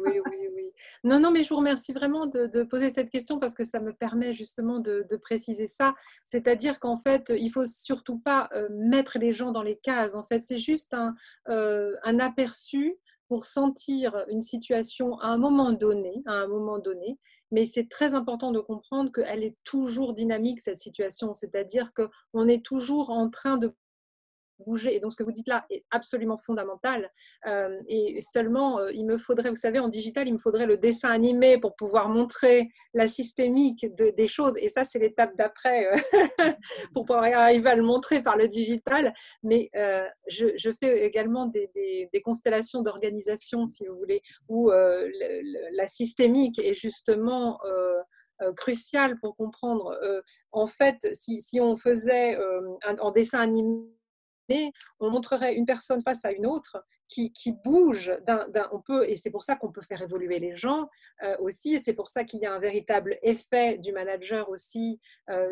B: Non, mais je vous remercie vraiment de poser cette question parce que ça me permet justement de préciser ça. C'est-à-dire qu'en fait, il ne faut surtout pas mettre les gens dans les cases. En fait, c'est juste un aperçu pour sentir une situation à un moment donné. Mais c'est très important de comprendre qu'elle est toujours dynamique, cette situation. C'est-à-dire qu'on est toujours en train de bouger. Et donc, ce que vous dites là est absolument fondamental. Et seulement, il me faudrait, vous savez, en digital, il me faudrait le dessin animé pour pouvoir montrer la systémique des choses. Et ça, c'est l'étape d'après pour pouvoir arriver à le montrer par le digital. Mais je fais également des constellations d'organisation, si vous voulez, où la systémique est justement... crucial pour comprendre. En fait, si on faisait en dessin animé on montrerait une personne face à une autre qui bouge et c'est pour ça qu'on peut faire évoluer les gens aussi, et c'est pour ça qu'il y a un véritable effet du manager aussi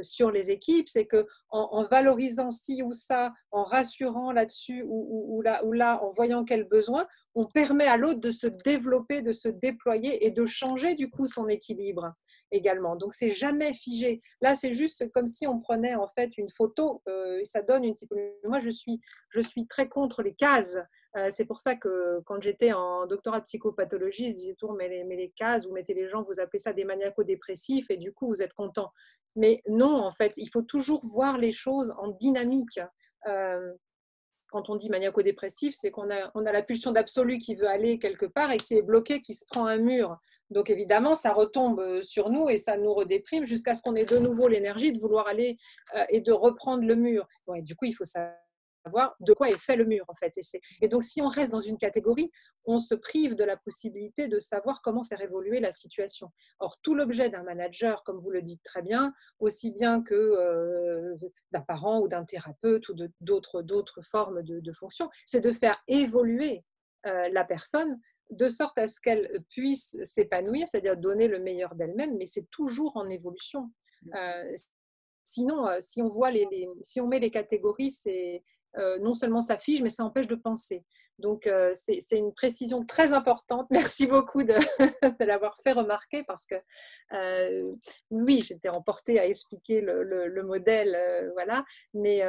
B: sur les équipes, c'est qu'en valorisant ci ou ça, en rassurant là-dessus ou là, en voyant quel besoin, on permet à l'autre de se développer, de se déployer et de changer du coup son équilibre également. Donc, c'est jamais figé. Là, c'est juste comme si on prenait en fait une photo et ça donne une typologie. Moi, je suis très contre les cases. C'est pour ça que quand j'étais en doctorat de psychopathologie, je disais toujours, mais les cases, vous mettez les gens, vous appelez ça des maniaco-dépressifs et du coup, vous êtes content. Mais non, en fait, il faut toujours voir les choses en dynamique. Quand on dit maniaco-dépressif, c'est qu'on a la pulsion d'absolu qui veut aller quelque part et qui est bloquée, qui se prend un mur. Donc évidemment, ça retombe sur nous et ça nous redéprime jusqu'à ce qu'on ait de nouveau l'énergie de vouloir aller et de reprendre le mur. Bon, et du coup, il faut savoir de quoi est fait le mur en fait. Et donc si on reste dans une catégorie, on se prive de la possibilité de savoir comment faire évoluer la situation. Or, tout l'objet d'un manager, comme vous le dites très bien, aussi bien que d'un parent ou d'un thérapeute ou d'autres formes de fonctions, c'est de faire évoluer la personne de sorte à ce qu'elle puisse s'épanouir, c'est-à-dire donner le meilleur d'elle-même, mais c'est toujours en évolution. Sinon, si on met les catégories, c'est non seulement ça fige, mais ça empêche de penser. Donc, c'est une précision très importante. Merci beaucoup de l'avoir fait remarquer parce que, oui, j'étais emportée à expliquer le modèle, voilà, mais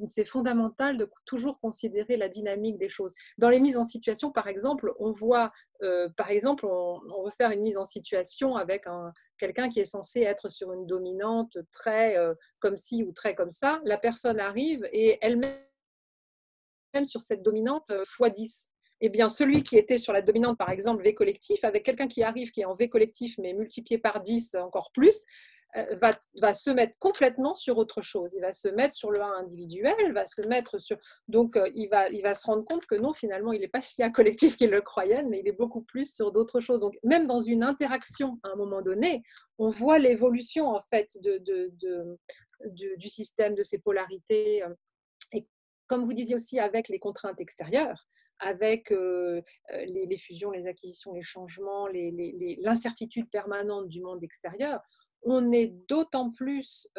B: c'est fondamental de toujours considérer la dynamique des choses. Dans les mises en situation, par exemple, on voit, on veut faire une mise en situation avec quelqu'un qui est censé être sur une dominante très comme ci ou très comme ça. La personne arrive et elle-même sur cette dominante x10. Eh bien, celui qui était sur la dominante, par exemple, V collectif, avec quelqu'un qui arrive, qui est en V collectif, mais multiplié par 10 encore plus, va se mettre complètement sur autre chose. Il va se mettre sur le 1 individuel, va se mettre sur... Donc, il va se rendre compte que non, finalement, il n'est pas si un collectif qu'il le croyait, mais il est beaucoup plus sur d'autres choses. Donc, même dans une interaction, à un moment donné, on voit l'évolution, en fait, du système, de ses polarités. Et comme vous disiez aussi, avec les contraintes extérieures, avec les fusions, les acquisitions, les changements, l'incertitude permanente du monde extérieur, on est d'autant plus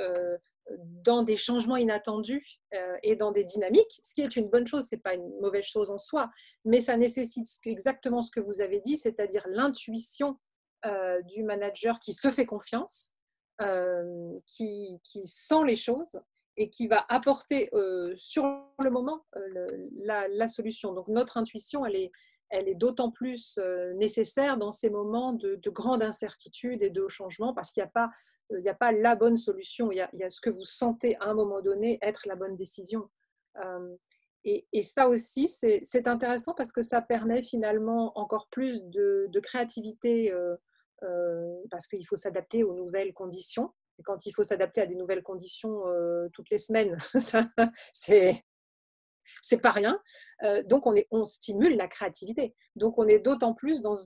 B: dans des changements inattendus et dans des dynamiques, ce qui est une bonne chose, ce n'est pas une mauvaise chose en soi, mais ça nécessite exactement ce que vous avez dit, c'est-à-dire l'intuition du manager qui se fait confiance, qui sent les choses, et qui va apporter sur le moment la solution. Donc notre intuition, elle est d'autant plus nécessaire dans ces moments de grande incertitude et de changement, parce qu'il n'y a pas la bonne solution, il y a ce que vous sentez à un moment donné être la bonne décision. Et ça aussi, c'est intéressant parce que ça permet finalement encore plus de créativité parce qu'il faut s'adapter aux nouvelles conditions. Et quand il faut s'adapter à des nouvelles conditions toutes les semaines, c'est pas rien. Donc, on stimule la créativité. Donc, on est d'autant plus dans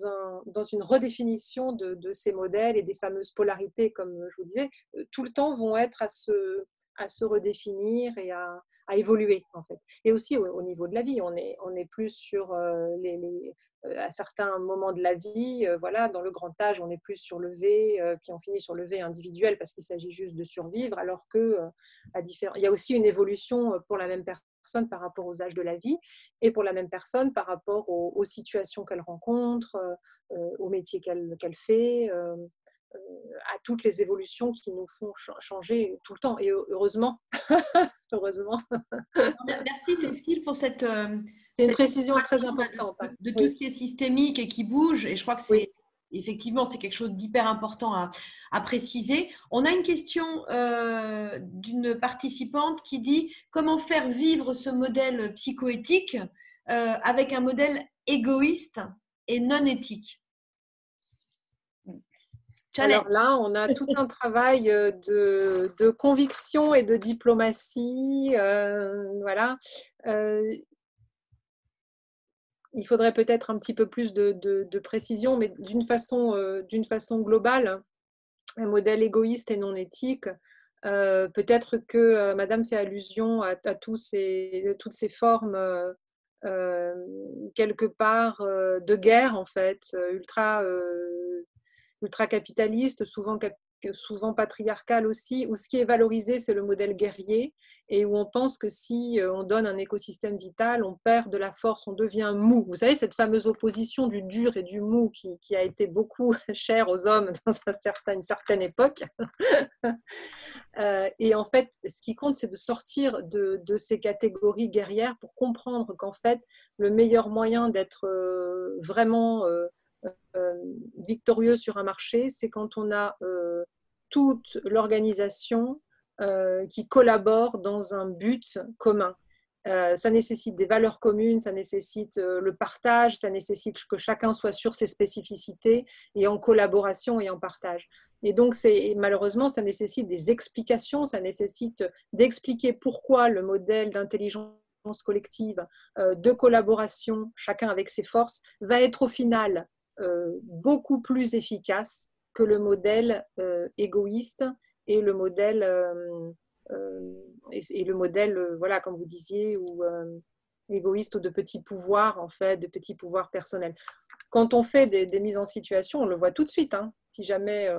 B: une redéfinition de ces modèles et des fameuses polarités, comme je vous disais, tout le temps vont être à se redéfinir et à évoluer, en fait. Et aussi, au niveau de la vie, on est plus sur à certains moments de la vie, voilà, dans le grand âge, on est plus sur le V, puis on finit sur le V individuel parce qu'il s'agit juste de survivre, alors que il y a aussi une évolution pour la même personne par rapport aux âges de la vie et pour la même personne par rapport aux situations qu'elle rencontre, au métier qu'elle fait, à toutes les évolutions qui nous font changer tout le temps. Et heureusement, heureusement.
A: Merci Cécile pour cette
B: c'est une précision très importante.
A: De tout ce qui est systémique et qui bouge. Et je crois que c'est effectivement, c'est quelque chose d'hyper important à préciser. On a une question d'une participante qui dit « Comment faire vivre ce modèle psychoéthique avec un modèle égoïste et non éthique ?»
B: Alors là, on a tout un travail de conviction et de diplomatie. Voilà. Il faudrait peut-être un petit peu plus de précision, mais d'une façon globale, un modèle égoïste et non éthique, Peut-être que Madame fait allusion à toutes ces formes quelque part de guerre en fait, ultra capitaliste, souvent patriarcal aussi, où ce qui est valorisé, c'est le modèle guerrier, et où on pense que si on donne un écosystème vital, on perd de la force, on devient mou. Vous savez, cette fameuse opposition du dur et du mou qui a été beaucoup chère aux hommes dans une certaine époque. Et en fait, ce qui compte, c'est de sortir de ces catégories guerrières pour comprendre qu'en fait, le meilleur moyen d'être vraiment victorieux sur un marché, c'est quand on a toute l'organisation qui collabore dans un but commun. Ça nécessite des valeurs communes, ça nécessite le partage, ça nécessite que chacun soit sur ses spécificités et en collaboration et en partage. Et donc, malheureusement, ça nécessite des explications, ça nécessite d'expliquer pourquoi le modèle d'intelligence collective, de collaboration, chacun avec ses forces, va être au final beaucoup plus efficace que le modèle égoïste et le modèle voilà, comme vous disiez, ou égoïste ou de petits pouvoirs, en fait, de petits pouvoirs personnels. Quand on fait des mises en situation, on le voit tout de suite. Hein. Si jamais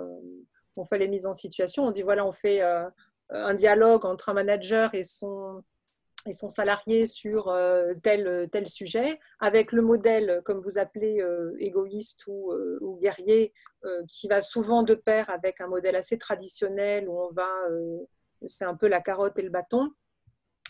B: on fait les mises en situation, on dit voilà, on fait un dialogue entre un manager et son salarié sur tel sujet, avec le modèle, comme vous appelez, égoïste ou guerrier, qui va souvent de pair avec un modèle assez traditionnel où c'est un peu la carotte et le bâton,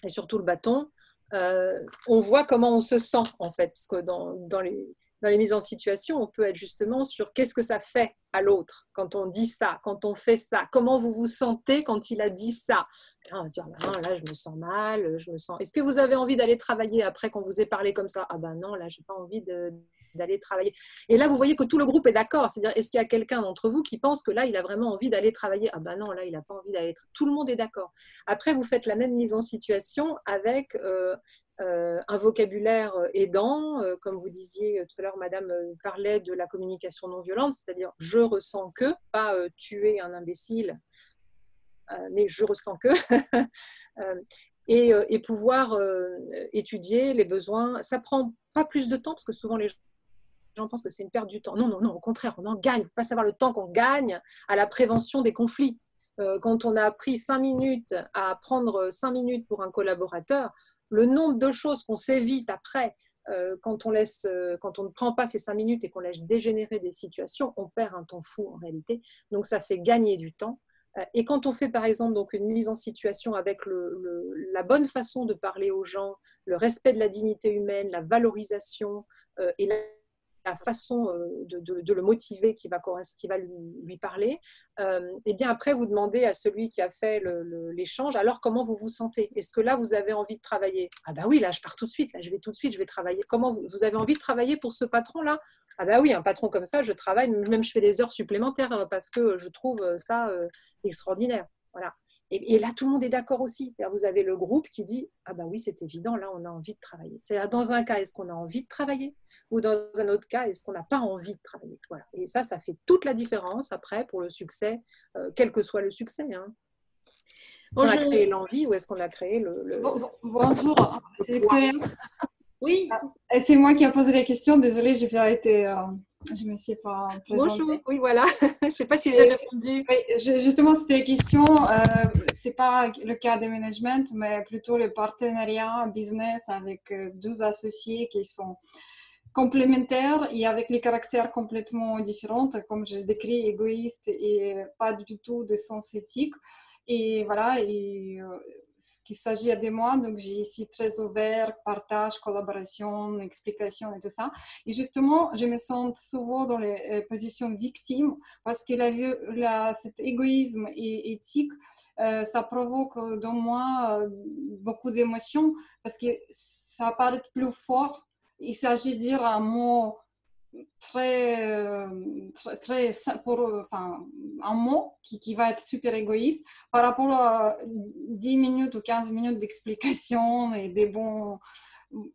B: et surtout le bâton. On voit comment on se sent, en fait, parce que dans les mises en situation, on peut être justement sur qu'est-ce que ça fait à l'autre quand on dit ça, quand on fait ça, comment vous vous sentez quand il a dit ça. Là, on va se dire, là, je me sens mal, Est-ce que vous avez envie d'aller travailler après qu'on vous ait parlé comme ça? Ah ben non, là, j'ai pas envie d'aller travailler. Et là, vous voyez que tout le groupe est d'accord. C'est-à-dire, est-ce qu'il y a quelqu'un d'entre vous qui pense que là, il a vraiment envie d'aller travailler? Ah ben non, là, il n'a pas envie d'aller travailler. Tout le monde est d'accord. Après, vous faites la même mise en situation avec un vocabulaire aidant. Comme vous disiez tout à l'heure, Madame parlait de la communication non violente, c'est-à-dire je ressens que, pas tuer un imbécile, mais je ressens que. Et pouvoir étudier les besoins. Ça prend pas plus de temps, parce que souvent les gens pensent que c'est une perte du temps. Non, non, non, au contraire, on en gagne. Il ne faut pas savoir le temps qu'on gagne à la prévention des conflits. Quand on a pris 5 minutes à prendre 5 minutes pour un collaborateur, le nombre de choses qu'on s'évite après, quand on ne prend pas ces 5 minutes et qu'on laisse dégénérer des situations, on perd un temps fou en réalité. Donc ça fait gagner du temps. Et quand on fait par exemple donc une mise en situation avec la bonne façon de parler aux gens, le respect de la dignité humaine, la valorisation et la façon de le motiver qui va lui parler, et bien après vous demandez à celui qui a fait l'échange, alors comment vous vous sentez? Est-ce que là vous avez envie de travailler? Ah ben oui, là je pars tout de suite, là je vais tout de suite, je vais travailler. Comment vous avez envie de travailler pour ce patron-là? Ah ben oui, un patron comme ça, je travaille, même je fais des heures supplémentaires parce que je trouve ça extraordinaire. Voilà. Et là, tout le monde est d'accord aussi. C'est-à-dire, vous avez le groupe qui dit « Ah ben oui, c'est évident, là, on a envie de travailler. » C'est-à-dire, dans un cas, est-ce qu'on a envie de travailler? Ou dans un autre cas, est-ce qu'on n'a pas envie de travailler? Voilà. Et ça fait toute la différence après pour le succès, quel que soit le succès. Hein. On a créé l'envie ou est-ce qu'on a créé
E: Bonjour, c'est Victoria.
A: Oui.
E: C'est moi qui ai posé la question. Désolée, je ne me suis pas présentée.
B: Bonjour, oui, voilà. Je ne sais pas si j'ai répondu.
E: Oui, justement, c'était la question. Ce n'est pas le cas de management, mais plutôt le partenariat business avec deux associés qui sont complémentaires et avec les caractères complètement différents, comme je décris, égoïste et pas du tout de sens éthique. Et voilà, ce qu'il s'agit de moi, donc j'ai ici très ouvert, partage, collaboration, explication et tout ça. Et justement, je me sens souvent dans les positions victimes parce que cet égoïsme et éthique, ça provoque dans moi beaucoup d'émotions parce que ça paraît plus fort. Il s'agit de dire un mot un mot qui va être super égoïste par rapport à 10 minutes ou 15 minutes d'explication et des bons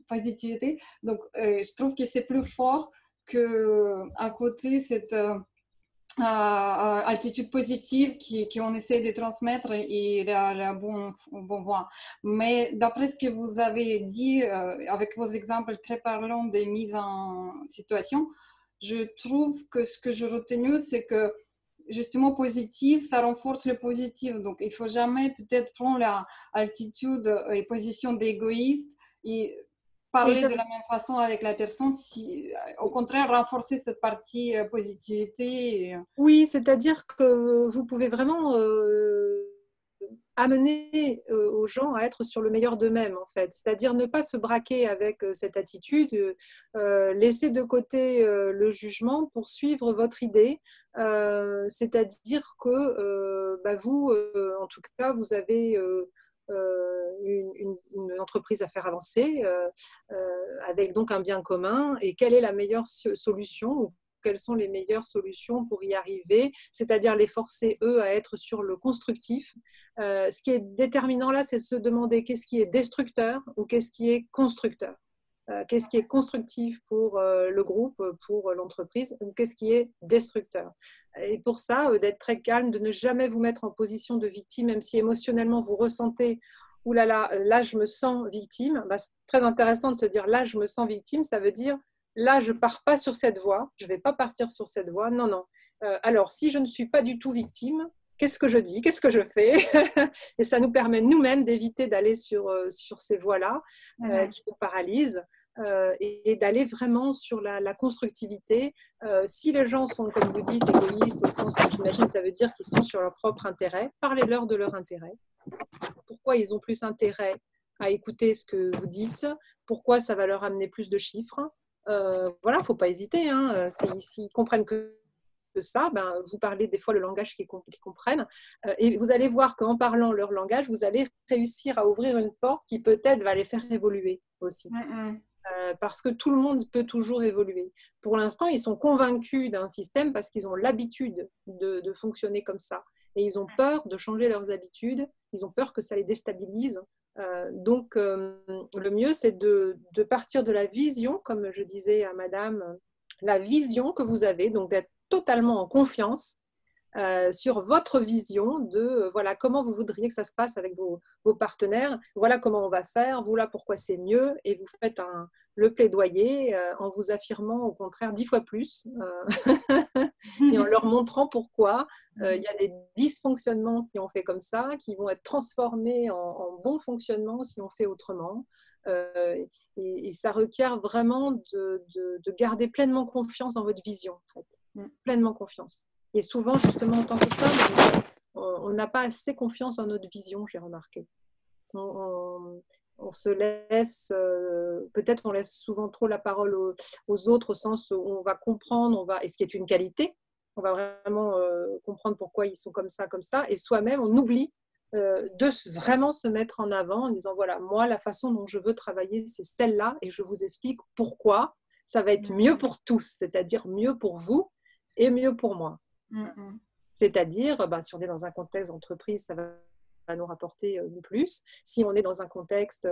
E: positivités. Donc, je trouve que c'est plus fort qu'à côté cette attitude positive qu'on essaie de transmettre et la bonne voie. Mais d'après ce que vous avez dit, avec vos exemples très parlants de mise en situation, je trouve que ce que j'ai retenu, c'est que justement positif, ça renforce le positif. Donc, il ne faut jamais peut-être prendre l'attitude et position d'égoïste et parler de la même façon avec la personne, au contraire, renforcer cette partie positivité.
B: Oui, c'est-à-dire que vous pouvez vraiment amener aux gens à être sur le meilleur d'eux-mêmes, en fait. C'est-à-dire ne pas se braquer avec cette attitude, laisser de côté le jugement pour suivre votre idée. C'est-à-dire que vous, en tout cas, vous avez une entreprise à faire avancer avec donc un bien commun. Et quelle est la meilleure solution ? Quelles sont les meilleures solutions pour y arriver, c'est-à-dire les forcer, eux, à être sur le constructif. Ce qui est déterminant là, c'est de se demander qu'est-ce qui est destructeur ou qu'est-ce qui est constructeur. Qu'est-ce qui est constructif pour le groupe, pour l'entreprise, ou qu'est-ce qui est destructeur. Et pour ça, d'être très calme, de ne jamais vous mettre en position de victime, même si émotionnellement vous ressentez « Ouh là là, là je me sens victime », c'est très intéressant de se dire « là je me sens victime », ça veut dire là, je ne pars pas sur cette voie, je ne vais pas partir sur cette voie, non, non. Alors, si je ne suis pas du tout victime, qu'est-ce que je dis, qu'est-ce que je fais? Et ça nous permet nous-mêmes d'éviter d'aller sur ces voies-là qui nous paralysent et d'aller vraiment sur la constructivité. Si les gens sont, comme vous dites, égoïstes, au sens que j'imagine, ça veut dire qu'ils sont sur leur propre intérêt, parlez-leur de leur intérêt. Pourquoi ils ont plus intérêt à écouter ce que vous dites? Pourquoi ça va leur amener plus de chiffres? Voilà, il ne faut pas hésiter. Hein. S'ils comprennent que ça, vous parlez des fois le langage qu'ils comprennent. Et vous allez voir qu'en parlant leur langage, vous allez réussir à ouvrir une porte qui peut-être va les faire évoluer aussi. Parce que tout le monde peut toujours évoluer. Pour l'instant, ils sont convaincus d'un système parce qu'ils ont l'habitude de fonctionner comme ça. Et ils ont peur de changer leurs habitudes. Ils ont peur que ça les déstabilise. Donc, le mieux, c'est de partir de la vision, comme je disais à madame, la vision que vous avez, donc d'être totalement en confiance sur votre vision de voilà, comment vous voudriez que ça se passe avec vos partenaires, voilà comment on va faire, voilà pourquoi c'est mieux, et vous faites le plaidoyer en vous affirmant au contraire 10 fois plus et en leur montrant pourquoi il y a des dysfonctionnements si on fait comme ça, qui vont être transformés en bons fonctionnements si on fait autrement. Et ça requiert vraiment de garder pleinement confiance dans votre vision, en fait. Pleinement confiance. Et souvent, justement, en tant que femme, on n'a pas assez confiance en notre vision, j'ai remarqué. On se laisse, peut-être on laisse souvent trop la parole aux autres, au sens où on va comprendre, et ce qui est une qualité, on va vraiment comprendre pourquoi ils sont comme ça, et soi-même, on oublie de vraiment se mettre en avant en disant, voilà, moi, la façon dont je veux travailler, c'est celle-là, et je vous explique pourquoi ça va être mieux pour tous, c'est-à-dire mieux pour vous et mieux pour moi. C'est-à-dire, si on est dans un contexte d'entreprise, ça va nous rapporter plus. Si on est dans un contexte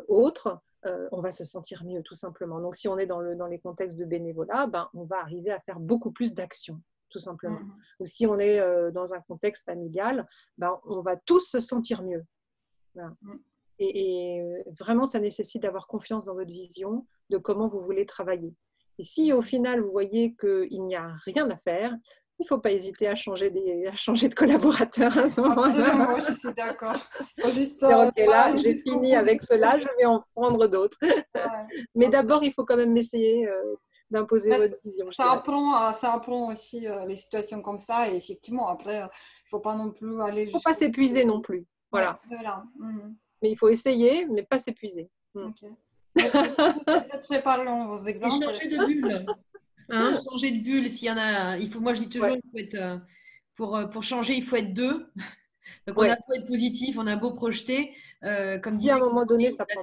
B: autre, on va se sentir mieux, tout simplement. Donc, si on est dans les contextes de bénévolat, on va arriver à faire beaucoup plus d'actions, tout simplement. Ou si on est dans un contexte familial, on va tous se sentir mieux. Voilà. Et vraiment, ça nécessite d'avoir confiance dans votre vision de comment vous voulez travailler. Et si au final, vous voyez qu'il n'y a rien à faire, il ne faut pas hésiter à changer de collaborateur à ce moment-là.
E: Moi, je suis d'accord.
B: Juste ok, là, j'ai fini avec cela, je vais en prendre d'autres. Mais d'abord, il faut quand même essayer d'imposer votre vision.
E: Ça apprend aussi les situations comme ça. Et effectivement, après, il ne faut pas non plus aller...
B: Il ne faut pas s'épuiser non plus. Voilà.
E: Voilà.
B: Mais il faut essayer, mais pas s'épuiser.
E: Ok. C'est très parlant, vos exemples.
A: Et changer de bulle. Changer de bulle, s'il y en a. Moi, je dis toujours, il faut être, pour changer, il faut être deux. Donc, on a beau être positif, on a beau projeter. Comme dit,
B: à un moment donné, ça prend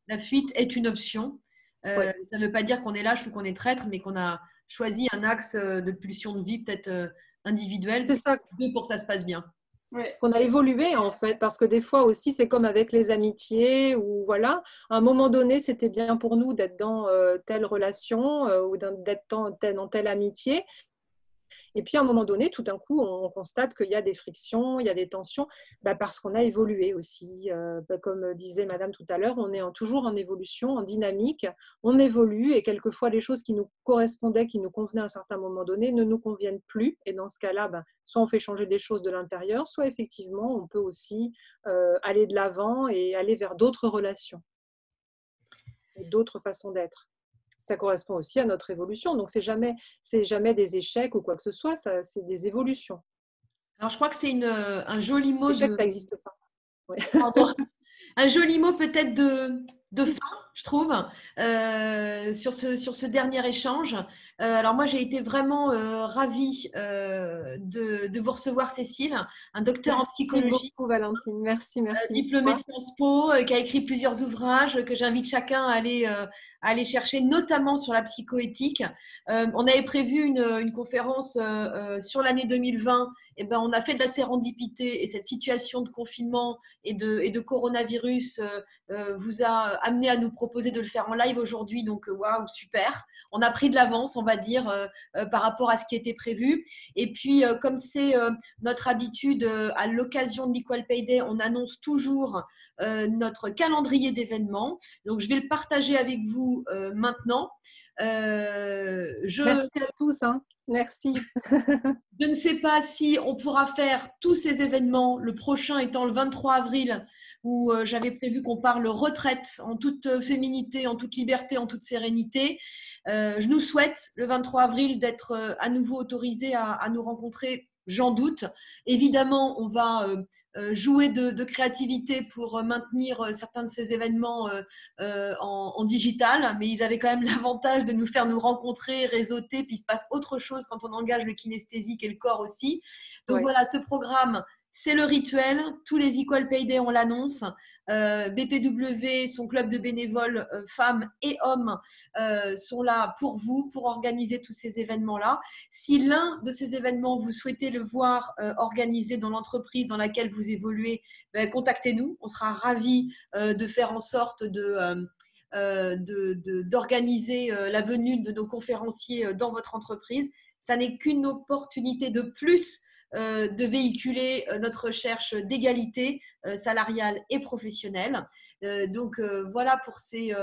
A: la fuite est une option. Ça ne veut pas dire qu'on est lâche ou qu'on est traître, mais qu'on a choisi un axe de pulsion de vie peut-être individuelle.
B: C'est ça.
A: Pour que ça se passe bien.
B: Qu'on a évolué en fait, parce que des fois aussi c'est comme avec les amitiés ou voilà, à un moment donné c'était bien pour nous d'être dans telle relation ou d'être dans telle amitié, Et puis, à un moment donné, tout d'un coup, on constate qu'il y a des frictions, il y a des tensions, parce qu'on a évolué aussi. Comme disait Madame tout à l'heure, on est toujours en évolution, en dynamique. On évolue et quelquefois, les choses qui nous correspondaient, qui nous convenaient à un certain moment donné, ne nous conviennent plus. Et dans ce cas-là, soit on fait changer des choses de l'intérieur, soit effectivement, on peut aussi aller de l'avant et aller vers d'autres relations et d'autres façons d'être. Ça correspond aussi à notre évolution. Donc, c'est jamais des échecs ou quoi que ce soit, c'est des évolutions.
A: Alors, je crois que c'est un joli mot.
B: L'échec, ça n'existe pas. Ouais.
A: Un joli mot peut-être de fin, je trouve, sur ce dernier échange. Alors moi, j'ai été vraiment ravie de vous recevoir, Cécile, un docteur en psychologie.
B: Merci beaucoup, Valentine. Merci.
A: Diplômée de Sciences Po, qui a écrit plusieurs ouvrages que j'invite chacun à aller chercher, notamment sur la psychoéthique. On avait prévu une conférence sur l'année 2020. Et on a fait de la sérendipité, et cette situation de confinement et de coronavirus vous a amené à nous proposer de le faire en live aujourd'hui. Donc, waouh, super. On a pris de l'avance, on va dire, par rapport à ce qui était prévu. Et puis, comme c'est notre habitude, à l'occasion de l'Equal Pay Day, on annonce toujours notre calendrier d'événements. Donc, je vais le partager avec vous maintenant.
B: Merci à tous. Merci.
A: Je ne sais pas si on pourra faire tous ces événements, le prochain étant le 23 avril, où j'avais prévu qu'on parle retraite en toute féminité, en toute liberté, en toute sérénité. Je nous souhaite le 23 avril d'être à nouveau autorisés à nous rencontrer. J'en doute. Évidemment, on va jouer de créativité pour maintenir certains de ces événements en digital, mais ils avaient quand même l'avantage de nous faire nous rencontrer, réseauter, puis il se passe autre chose quand on engage le kinesthésique et le corps aussi. Donc voilà, ce programme, c'est le rituel. Tous les Equal Pay Day, on l'annonce. BPW, son club de bénévoles femmes et hommes sont là pour vous, pour organiser tous ces événements-là. Si l'un de ces événements, vous souhaitez le voir organisé dans l'entreprise dans laquelle vous évoluez, contactez-nous. On sera ravis de faire en sorte d'organiser la venue de nos conférenciers dans votre entreprise. Ça n'est qu'une opportunité de plus de véhiculer notre recherche d'égalité salariale et professionnelle. Donc voilà pour ces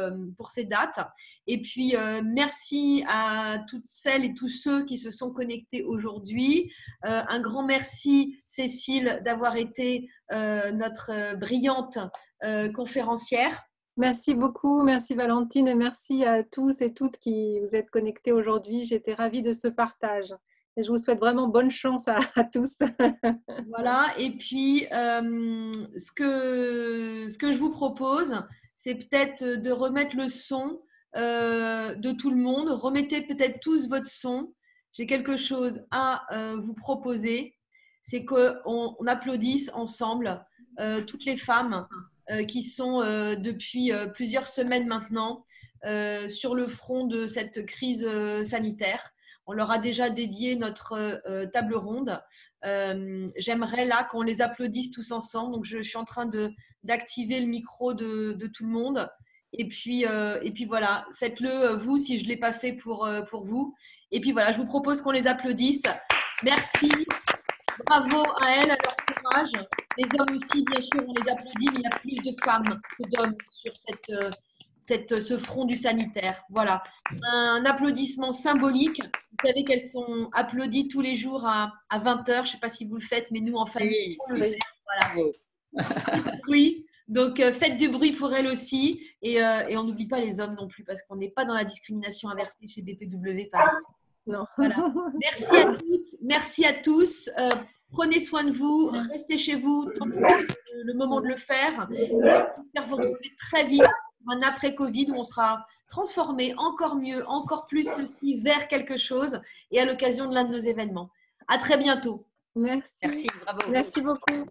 A: dates. Et puis merci à toutes celles et tous ceux qui se sont connectés aujourd'hui. Un grand merci, Cécile, d'avoir été notre brillante conférencière.
B: Merci beaucoup, merci Valentine, et merci à tous et toutes qui vous êtes connectés aujourd'hui. J'étais ravie de ce partage. Et je vous souhaite vraiment bonne chance à tous.
A: Voilà, et puis ce que je vous propose, c'est peut-être de remettre le son de tout le monde. Remettez peut-être tous votre son. J'ai quelque chose à vous proposer. C'est qu'on applaudisse ensemble toutes les femmes qui sont depuis plusieurs semaines maintenant sur le front de cette crise sanitaire. On leur a déjà dédié notre table ronde. J'aimerais là qu'on les applaudisse tous ensemble. Donc, je suis en train d'activer le micro de tout le monde. Et puis voilà, faites-le vous si je ne l'ai pas fait pour vous. Et puis voilà, je vous propose qu'on les applaudisse. Merci. Bravo à elles, à leur courage. Les hommes aussi, bien sûr, on les applaudit, mais il y a plus de femmes que d'hommes sur ce front du sanitaire. Voilà, un applaudissement symbolique. Vous savez qu'elles sont applaudies tous les jours à 20h. Je ne sais pas si vous le faites, mais nous, en famille, on le fait. Voilà. Oui, donc faites du bruit pour elles aussi. Et on n'oublie pas les hommes non plus, parce qu'on n'est pas dans la discrimination inversée chez BPW.
B: Non.
A: Voilà. Merci à toutes, merci à tous. Prenez soin de vous, restez chez vous tant que c'est le moment de le faire. J'espère vous retrouver très vite. Un après-Covid où on sera transformé encore mieux, encore plus ceci vers quelque chose et à l'occasion de l'un de nos événements. À très bientôt.
B: Merci.
C: Merci, bravo.
B: Merci beaucoup.